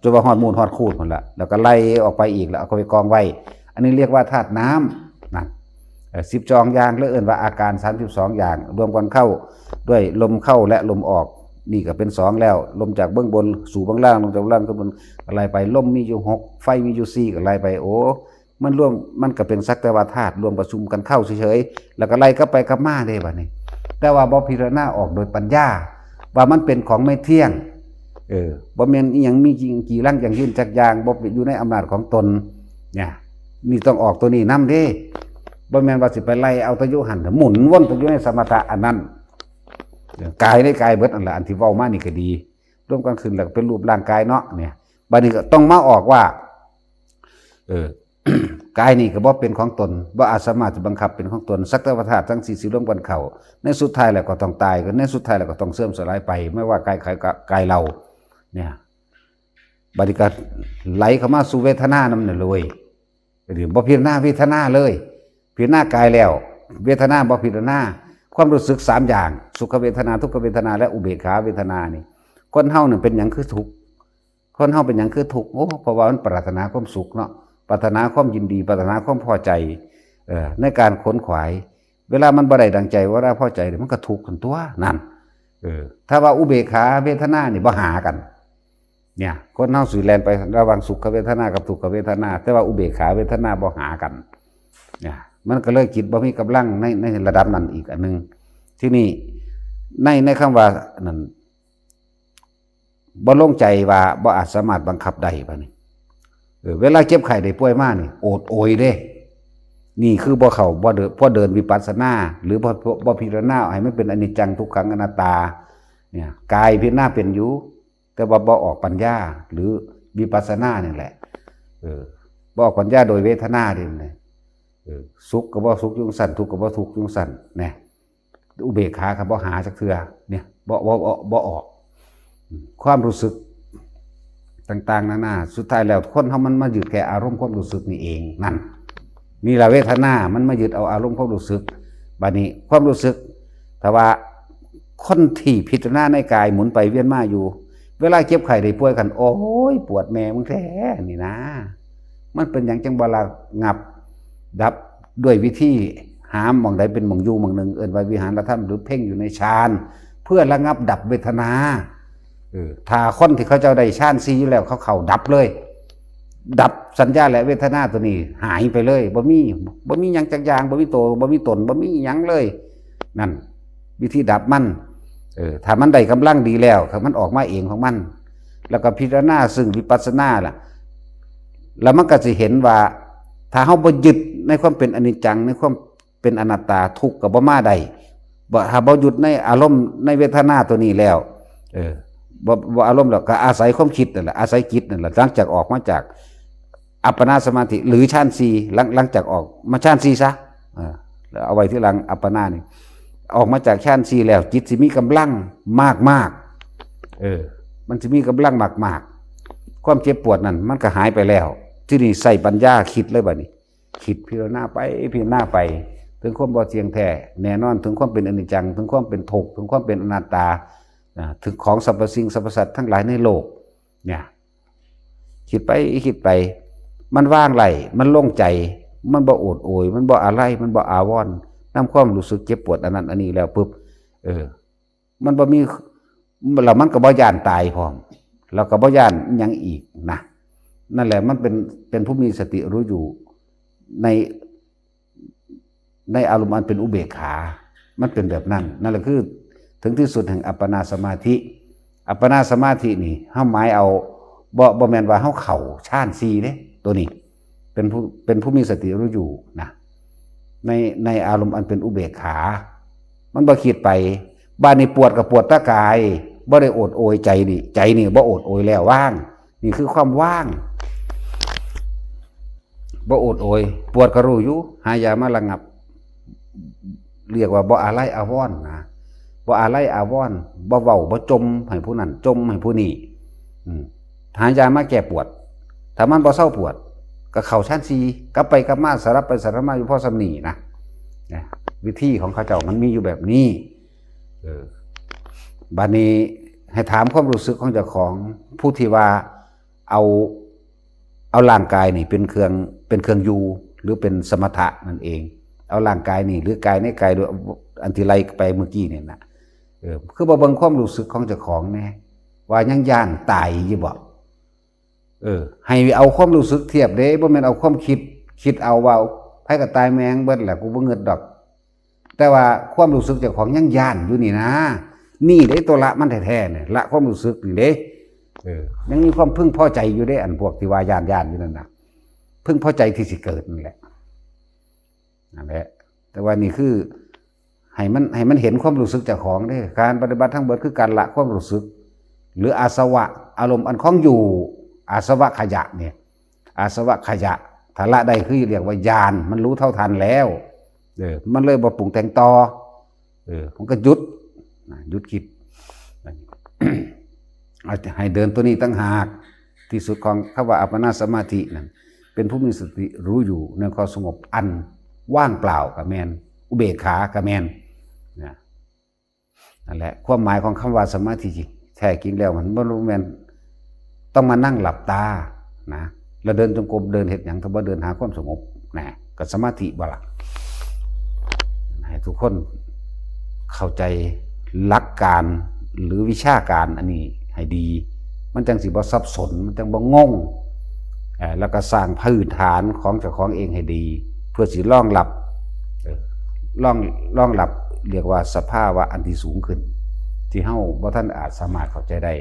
A: จนว่าหอดมูลหอดคูดหมดละแล้วก็ไล่ออกไปอีกแล้วเอาไปกองไว้อันนี้เรียกว่าธาตุน้ำนะ12อย่างแล้วเอิ่นว่าอาการ32อย่างรวมกันเข้าด้วยลมเข้าและลมออกนี่ก็เป็น2แล้วลมจากเบื้องบนสู่เบื้องล่างลมจากเบื้องล่างขึ้นบนอะไรไปลมมีอยู่6ไฟมีอยู่4ก็ไล่ไปโอ้มันรวมมันก็เป็นสักแต่ว่าธาตุรวมประชุมกันเข้าเฉยๆแล้วก็ไล่ก็ไปกับมาได้บัดนี้แต่ว่าบ่พิจารณาออกโดยปัญญาว่ามันเป็นของไม่เที่ยงบ่แม่นอีหยังมีจริงกี่ลังอย่างยืนจักอย่างบ่อยู่ในอำนาจของตนเนี่ยนี่ต้องออกตัวนี้นำเด้บ่แม่นว่าสิไปไล่เอาตะยุหันหมุนวนตะยุในสมถะอันนั้นกายในกายเบิดอันละอันที่เว้ามานี่ก็ดีร่วมกันขึ้นแล้วเป็นรูปร่างกายเนาะเนี่ยบัดนี้ก็ต้องมาออกว่ากายนี่ก็บ่เป็นของตนบ่อาจสามารถจะบังคับเป็นของตนสักแต่ว่าธาตุทั้ง4สิรวมกันเข้าในสุดท้ายแล้วก็ต้องตายกันในสุดท้ายแล้วก็ต้องเสื่อมสลายไปไม่ว่ากายใครกายเราเนี่ยบัดนี้ก็ไหลเข้ามาสู่เวทนานำนั่นเลยหรือบ่พิจารณาเวทนาเลยพิจารณากายแล้วเวทนาบ่พิจารณาความรู้สึก3อย่างสุขเวทนาทุกขเวทนาและอุเบกขาเวทนานี่คนเฮานี่เป็นหยังคือทุกข์คนเฮาเป็นหยังคือทุกข์โอ้เพราะว่ามันปรารถนาความสุขเนาะปรารถนาความยินดีปรารถนาความพอใจในการขนขวายเวลามันบ่ได้ดังใจว่าได้พอใจมันก็ทุกข์กันตัวนั่นถ้าว่าอุเบกขาเวทนานี่บ่หากันเนี่ยคนเฮาสิแล่นไประหว่างสุขเวทนากับทุกขเวทนาแต่ว่าอุเบกขาเวทนาบ่หากันเนี่ยมันก็เลยจิตบ่มีกำลังในระดับนั้นอีกอันนึงที่นี่ในคำว่านั่นบ่ลงใจว่าบ่อาจสามารถบังคับได้บัดนี้เวลาเจ็บไข้ได้ป่วยมานี่โอดโอยเด้นี่คือบ่เข้าบ่เดินวิปัสสนาหรือบ่พิจารณาให้มันเป็นอนิจจังทุกขังอนัตตาเนี่ยกายพิจารณาเป็นอยู่แต่ว่าบ่ออกปัญญาหรือวิปัสสนานี่แหละบ่ออกปัญญาโดยเวทนานี่แหละสุขก็บ่สุขยุงสั่นทุกข์ก็บ่ทุกข์ยุงสั่นเนี่ยอุเบกขาก็บ่หาจักเทื่อเนี่ยบ่ออกความรู้สึกต่างๆนานาสุดท้ายแล้วคนเฮามันมายึดแค่อารมณ์ความรู้สึกนี่เองนั่นนี่ล่ะเวทนามันมายึดเอาอารมณ์ความรู้สึกบัดนี้ความรู้สึกถ้าว่าคนที่พิจารณาในกายหมุนไปเวียนมาอยู่เวลาเจ็บไข้ได้ป่วยกันโอ้ยปวดแม่มึงแท้นี่นะมันเป็นหยังจังบ่ละงับดับด้วยวิธีหามหม่องใดเป็นหม่องอยู่หม่องหนึ่งเอิ้นว่าวิหารธรรมหรือเพ่งอยู่ในฌานเพื่อระงับดับเวทนาถ้าคนที่เขาเจ้าได้ฌาน4อยู่แล้วเขาเข้าดับเลยดับสัญญาและเวทนาตัวนี้หายไปเลยบ่มีหยังจักอย่างบ่มีตัวบ่มีตนบ่มีหยังเลยนั่นวิธีดับมันถ้ามันได้กำลังดีแล้วมันออกมาเองของมันแล้วก็พิจารณาซึ่งวิปัสสนาล่ะแล้วมันก็สิเห็นว่าถ้าเฮาบ่ยึดในความเป็นอนิจจังในความเป็นอนัตตาทุกข์ก็บ่มาได้ถ้าบ่หยุดในอารมณ์ในเวทนาตัวนี้แล้วบ่อารมณ์แล้วก็อาศัยความคิดนั่นแหละอาศัยจิตนั่นแหละหลังจากออกมาจากอัปปนาสมาธิหรือฌาน4หลังจากออกมาฌาน4ซะแล้วเอาไว้ที่หลังอัปปนานี่ออกมาจากฌาน4แล้วจิตสิมีกำลังมากมันสิมีกำลังมากความเจ็บปวดนั่นมันก็หายไปแล้วที่นี่ใส่ปัญญาคิดเลยบัดนี้คิดพิจารณาไปถึงความบ่เที่ยงแท้แน่นอนถึงความเป็นอนิจจังถึงความเป็นทุกข์ถึงความเป็นอนัตตาถึงของสรรพสิ่งสรรพสัตว์ทั้งหลายในโลกเนี่ยคิดไปมันว่างไหลมันโล่งใจ มันบ่โอดโอยมันบ่อะไรมันบ่อาวรณ์นำความรู้สึกเจ็บปวดอันนั้นอันนี้แล้วปุ๊บมันบ่มีแล้วมันก็บ่ย่านตายพร้อมแล้วก็บ่ย่านหยังอีกนะนั่นแหละมันเป็นผู้มีสติรู้อยู่ในอารมณ์อันเป็นอุเบกขามันเป็นแบบนั้นนั่นแหละคือถึงที่สุดแห่งอัปปนาสมาธิอัปปนาสมาธินี่เฮาหมายเอาบ่แม่นว่าเฮาเข้าฌาน4เด้ตัวนี้เป็นผู้มีสติรู้อยู่นะในอารมณ์อันเป็นอุเบกขามันบ่คิดไปบ้านนี้ปวดกับปวดตะกายบ่ได้โอดโอยใจนี่บ่โอดโอยแล้วว่างนี่คือความว่างบ่โอดโอยปวดก็รู้อยู่หายามาระงับเรียกว่าบ่อาลัยอาวรณ์นะบ่อาลัยอาวรณ์บ่เว้าบ่จมให้ผู้นั้นจมให้ผู้นี้หายามาแก้ปวดถ้ามันบ่เศร้าปวดก็เข้าชั้น4กลับไปกลับมาสารไปสารมาอยู่พอสำนีนะวิธีของเขาเจ้ามันมีอยู่แบบนี้บัดนี้ให้ถามความรู้สึกของเจ้าของผู้ที่ว่าเอาร่างกายนี่เป็นเครื่องอยู่หรือเป็นสมถะนั่นเองเอาร่างกายนี่หรือกายในกายโดยอันที่ไล่ไปเมื่อกี้เนี่ยนะคือบ่เบิ่งความรู้สึกของเจ้าของแน่ว่ายังย่านตายอยู่บ่ให้เอาความรู้สึกเทียบเด้บ่แม่นเอาความคิดเอาว่าไผก็ตายแมงเบิดแหละกูบ่เงิดดอกแต่ว่าความรู้สึกเจ้าของยังย่านอยู่นี่นะนี่เด้ตัวละมันแท้ๆเนี่ยละความรู้สึกนี่เด้ยังมีความพึงพอใจอยู่ได้อันพวกที่ว่าย่านอยู่นั่นน่ะพึงพอใจที่สิเกิดนั่นแหละนั่นแหละแต่ว่านี่คือให้มันเห็นความรู้สึกเจ้าของเด้การปฏิบัติทั้งเบิดคือการละความรู้สึกหรืออาสวะอารมณ์อันคล้องอยู่อาสวะขยะเนี่ยอาสวะขยะถ้าละได้คือเรียกว่าญาณมันรู้เท่าทันแล้วมันเลยบ่ปรุงแต่งต่อมันก็หยุดคิด ให้เดินตัวนี้ตั้งหากที่สุดของคำว่าอัปปนาสมาธินั่นเป็นผู้มีสติรู้อยู่ในความสงบอันว่างเปล่ากับแมนอุเบกขากับแมนนั่นแหละความหมายของคำว่าสมาธิแท้จริงแล้วมันบ่รู้แมนต้องมานั่งหลับตานะแล้วเดินจงกรมเดินเห็ดอย่างถ้าว่าเดินหาความสงบนะกับสมาธิบ่ล่ะให้ทุกคนเข้าใจหลักการหรือวิชาการอันนี้ให้ดีมันจังสิบ่สับสนมันจังบ่งงแล้วก็สร้างพื้นฐานของเจ้าของเองให้ดีเพื่อสิรองรับเรียกว่าสภาวะอันที่สูงขึ้นที่เฮาบ่ทันอาจสามารถเข้าใจได้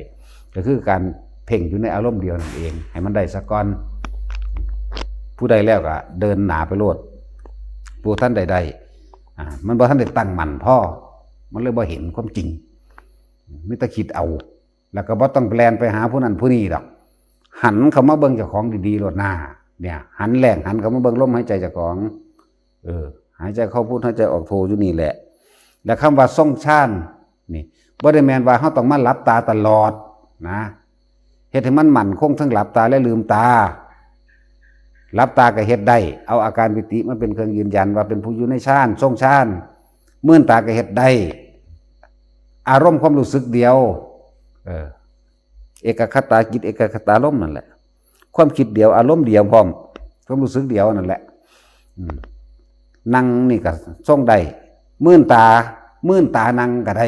A: ก็คือการเพ่งอยู่ในอารมณ์เดียวนั่นเองให้มันได้ซะก่อนผู้ใดแล้วก็เดินหนาไปโลดผู้ท่านใดมันบ่ทันได้ตั้งมั่นพอมันเลยบ่เห็นความจริงมิตรคิดเอาแล้วก็บ่ต้องแปลนไปหาผู้นั้นผู้นี้ดอกหันเข้ามาเบิ่งเจ้าของดีๆโลดหน้าเนี่ยหันเข้ามาเบิ่งลมหายใจเจ้าของหายใจเข้าพุทหายใจออกโทอยู่นี่แหละแล้วคำว่าทรงฌานนี่บ่ได้แม่นว่าเฮาต้องมาหลับตาตลอดนะเฮ็ดให้มันมั่นคงทั้งหลับตาและลืมตาหลับตาก็เฮ็ดได้เอาอาการปิติมาเป็นเครื่องยืนยันว่าเป็นผู้อยู่ในฌานทรงฌานมื่นตาก็เฮ็ดได้อารมณ์ความรู้สึกเดียวเอกคตาจิตเอกคตารมณ์นั่นแหละความคิดเดียวอารมณ์เดียวพร้อมความรู้สึกเดียวนั่นแหละนั่งนี่ก็ทรงได้มื่นตานั่งก็ได้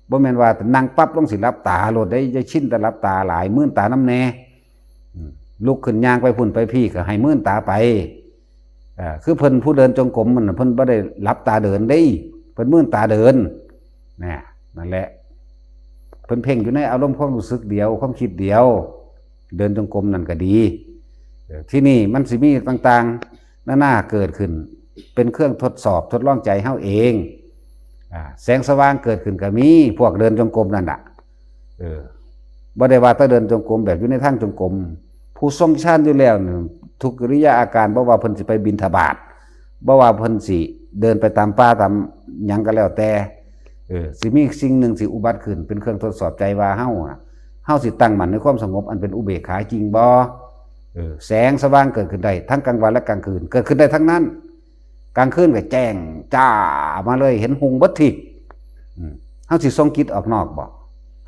A: บ่แม่นว่านั่งปั๊บต้องสิรับตาโลดได้จะชินแต่รับตาหลายมื่นตาน้ำแน่ลุกขึ้นย่างไปพุ่นไปพี่ก็ให้มื่นตาไปคือเพิ่นผู้เดินจงกรมมันเพิ่นบ่ได้รับตาเดินได้เพิ่นมื่นตาเดินนั่นแหละเพิ่นเพ่งอยู่ในอารมณ์ความรู้สึกเดียวความคิดเดียวเดินจงกรมนั่นก็ดีที่นี่มันสิมีต่างๆหน้าเกิดขึ้นเป็นเครื่องทดสอบทดลองใจเฮาเองแสงสว่างเกิดขึ้นก็มีพวกเดินจงกรมนั่นน่ะบ่ได้ว่าถ้าเดินจงกรมแบบอยู่ในทางจงกรมผู้ทรงฌานอยู่แล้วทุกกิริยาอาการบ่ว่าเพิ่นสิไปบิณฑบาตบ่ว่าเพิ่นสิเดินไปตามป่าตามหยังก็แล้วแต่สิมีสิ่งหนึ่งสิอุบัติขึ้นเป็นเครื่องทดสอบใจว่าเฮาสิตั้งมั่นในความสงบอันเป็นอุเบกขาจริงบ่แสงสว่างเกิดขึ้นได้ทั้งกลางวันและกลางคืนเกิดขึ้นได้ทั้งนั้นกลางคืนก็แจ้งจ้ามาเลยเห็นหุงบัดทิกเฮาสิส่งจิตออกนอกบ่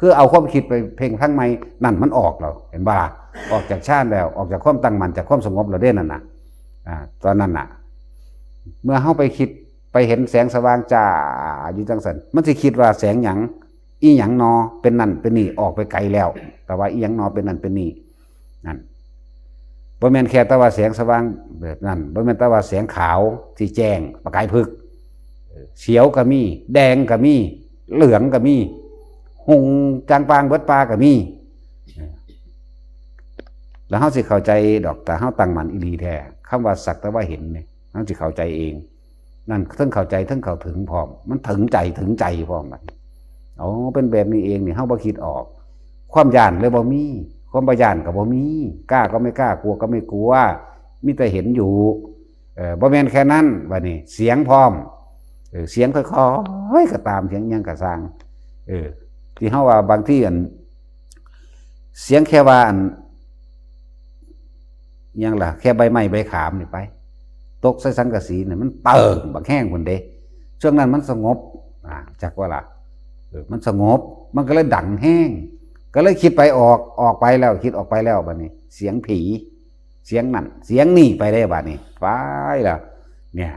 A: คือเอาความคิดไปเพ่งข้างในนั่นมันออกแล้วเห็นบ่ล่ะออกจากฌานแล้วออกจากความตั้งมั่นจากความสงบแล้วเด้นั่นน่ะตอนนั้นน่ะ เมื่อเฮาไปคิดไปเห็นแสงสว่างจ้าอยู่จังซั่นมันสิคิดว่าแสงหยังอีหยังนอเป็นนั่นเป็นนี่ออกไปไกลแล้วแต่ว่าอีหยังนอเป็นนั่นเป็นนี่นั่นบ่แม่นแค่แต่ว่าแสงสว่างแบบนั้นบ่แม่นแต่ว่าแสงขาวที่แจ้งประกายพฤกษ์เขียวก็มีแดงก็มีเหลืองก็มีหงจางปางเบิดปลาก็มีแล้วเฮาสิเข้าใจดอกแต่เฮาตั้งมั่นอีหลีแท้คำว่าสักแต่ว่าเห็นนี่เฮาสิเข้าใจเองนั่นทั้งเข้าใจทั้งเข้าถึงพร้อมมันถึงใจพร้อมบัดอ๋อเป็นแบบนี้เองนี่เฮาบ่คิดออกความย่านเลยบ่มีความบ่ย่านก็บ่มีกล้าก็ไม่กล้ากลัวก็ไม่กลัวมีแต่เห็นอยู่บ่แม่นแค่นั้นบัดนี้เสียงพร้อมเสียงค่อยๆก็ตามเสียงหยังก็สร้างที่เฮาว่าบางที่อันเสียงแค่ว่าอันยังล่ะแค่ใบไม้ใบขามนี่ไปตกใส่สังกะสีเนี่ยมันเปิงบักแห้งคนเด้ช่วงนั้นมันสงบจักว่าล่ะมันสงบมันก็เลยดังแห้งก็เลยคิดไปออกไปแล้วคิดออกไปแล้วบัดนี้เสียงผีเสียงนั่นเสียงนี่ไปได้บัดนี้ไปแล้วเนี่ย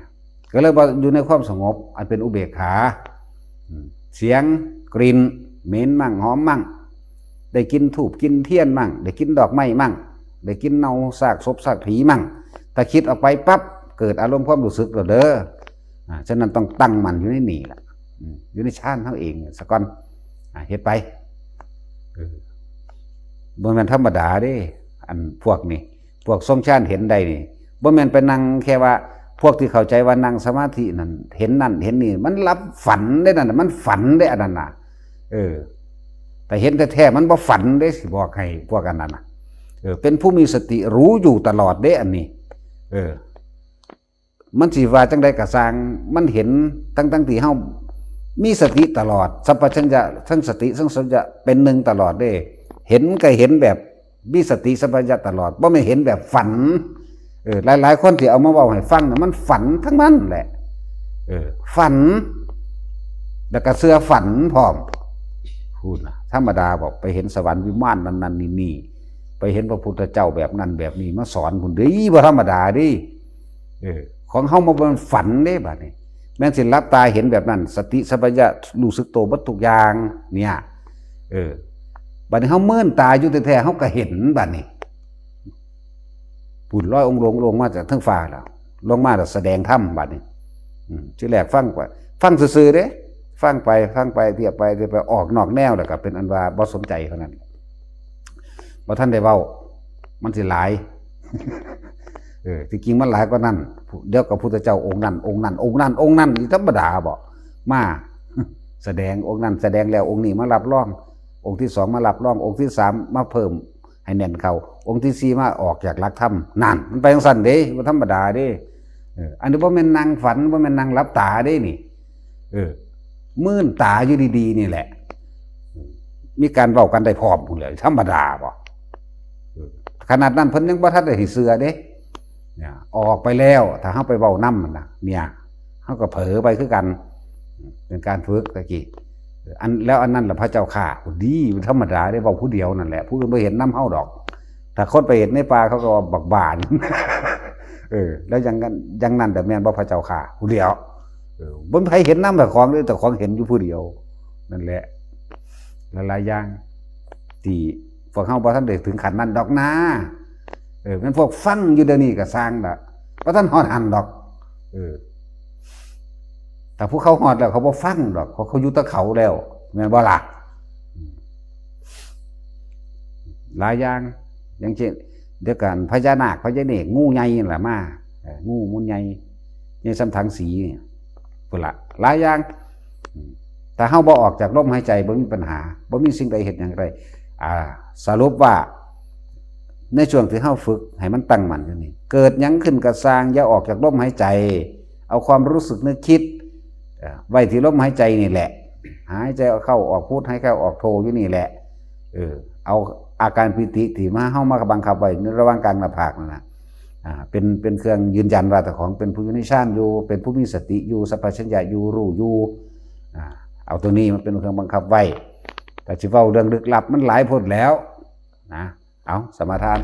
A: ก็เลยอยู่ในความสงบอันเป็นอุเบกขาเสียงกลิ่นเหม็นมั่งหอมมั่งได้กินธูปกินเทียนมั่งได้กินดอกไม้มั่งได้กินเนาซากศพซากผีมั่งถ้าคิดออกไปปั๊บเกิดอารมณ์ความรู้สึกเด้อฉะนั้นต้องตั้งมันอยู่ในนี่แหละอยู่ในชาติเขาเองสักก่อนเฮ็ดไปบ่แม่นธรรมดาเด้อันพวกนี้พวกทรงชาติเห็นได้นี่บ่แม่นไปนั่งแค่ว่าพวกที่เข้าใจว่านั่งสมาธินั่นเห็นนั่นเห็นนี่มันรับฝันได้นั่นมันฝันได้อันนั้นน่ะแต่เห็นแท้ๆมันบ่ฝันได้สิบอกให้พวกอันนั้นน่ะเป็นผู้มีสติรู้อยู่ตลอดเด้อันนี้มันสิว่าจังใดก็สร้างมันเห็นตั้งที่เฮามีสติตลอดสัพพัญญะทั้งสติทั้งสัมปชัญญะเป็นหนึ่งตลอดเด้เห็นก็เห็นแบบมีสติสัพพัญญะตลอดบ่ไม่เห็นแบบฝันหลายคนที่เอามาเว้าให้ฟังน่ะมันฝันทั้งนั้นแหละฝันแล้วก็เชื่อฝันพร้อมพูดนะธรรมดาบอกไปเห็นสวรรค์วิมานนั้นนี่ไปเห็นพระพุทธเจ้าแบบนั้นแบบนี้มาสอนคุณดีบ่ธรรมดาดิของเฮามาเป็นฝันเด้บัดนี้แม้นสิรับตาเห็นแบบนั้นสติสัมปชัญญะรู้สึกโตบัดทุกอย่างเนี่ยบัดนี้เฮาเมื่นตาอยู่แท้ๆเฮาก็เห็นบัดนี้ปุ่นร้อยองค์ลงมาจากทั้งฟ้าแล้วลงมาแล้วแสดงธรรมบัดนี้ที่แรกฟังซื่อๆเด้ฟังไปเทียบไปออกนอกแนวแล้วก็เป็นอันว่าบ่สนใจเท่านั้นบ่ท่านได้เว้ามันสิหลายที่จริงมันหลายกว่านั้นเดี๋ยวกับพุทธเจ้าองค์นั้นนี่ธรรมดาบ่มาแสดงองค์นั้นแสดงแล้วองค์นี้มารับรององค์ที่2มารับรององค์ที่3มาเพิ่มให้แน่นเข้าองค์ที่4มาออกจากหลักธรรมนั่นมันไปจังซั่นเด้บ่ธรรมดาเด้อันนี้บ่แม่นนั่งฝันบ่แม่นนั่งหลับตาเด้นี่มื่นตาอยู่ดีๆนี่แหละมีการเว้ากันได้พร้อมพุ่นเลยธรรมดาบ่ขนาดนั้นเพิ่นยังบ่ทันได้ให้เชื่อเด้เนี่ยออกไปแล้วถ้าเฮาไปเว้านำน่ะเนี่ยเฮาก็เผลอไปคือกันเป็นการฝึกตะกี้อันนั้นล่ะพระเจ้าข้าดีธรรมดาได้เว้าผู้เดียวนั่นแหละผู้อื่นบ่เห็นนำเฮาดอกถ้าคนไปเห็นในป่าเขาก็บักบานแล้วอย่างนั้นแต่แม่นบ่พระเจ้าข้าผู้เดียวบ่มีใครเห็นนำแต่ของเลยแต่ของเห็นอยู่ผู้เดียวนั่นแหละหลายๆอย่างที่พวกเฮาบ่ทันได้ถึงขั้นนั้นดอกนะเป็นพวกฟังอยู่เดี๋ยวนี้ก็สร้างละบ่ทันฮอดหันดอกแต่พวกเขาฮอดแล้วเขาบ่ฟังดอกเขาอยู่ตะเขาแล้วแม่นบ่ล่ะหลายอย่างอย่างเช่นเดี๋ยวกันพญานาคพญาเนกงูใหญ่นั่นล่ะมางูมุนใหญ่ในสำถังสีนี่พุ่นล่ะหลายอย่างถ้าเฮาบ่ออกจากลมหายใจบ่มีปัญหาบ่มีสิ่งใดเฮ็ดหยังได้สรุปว่าในช่วงที่เฮาฝึกให้มันตั้งมั่นอยู่นี่เกิดหยังขึ้นก็สร้างอย่าออกจากลมหายใจเอาความรู้สึกนึกคิดไว้ที่ลมหายใจนี่แหละหายใจเอาเข้าออกพุทหายใจออกโทอยู่นี่แหละเอาอาการปิติที่มาเฮามาบังคับไว้ในระหว่างกลางหน้าผากนั่นน่ะเป็นเครื่องยืนยันว่าแต่ของเป็นผู้อยู่ในฌานอยู่เป็นผู้มีสติอยู่สัพพัญญะอยู่รู้อยู่เอาตัวนี้มันเป็นเครื่องบังคับไว้แต่สิเว้าเรื่องลึกลับมันหลายพ้นแล้วนะเอาสมาทาน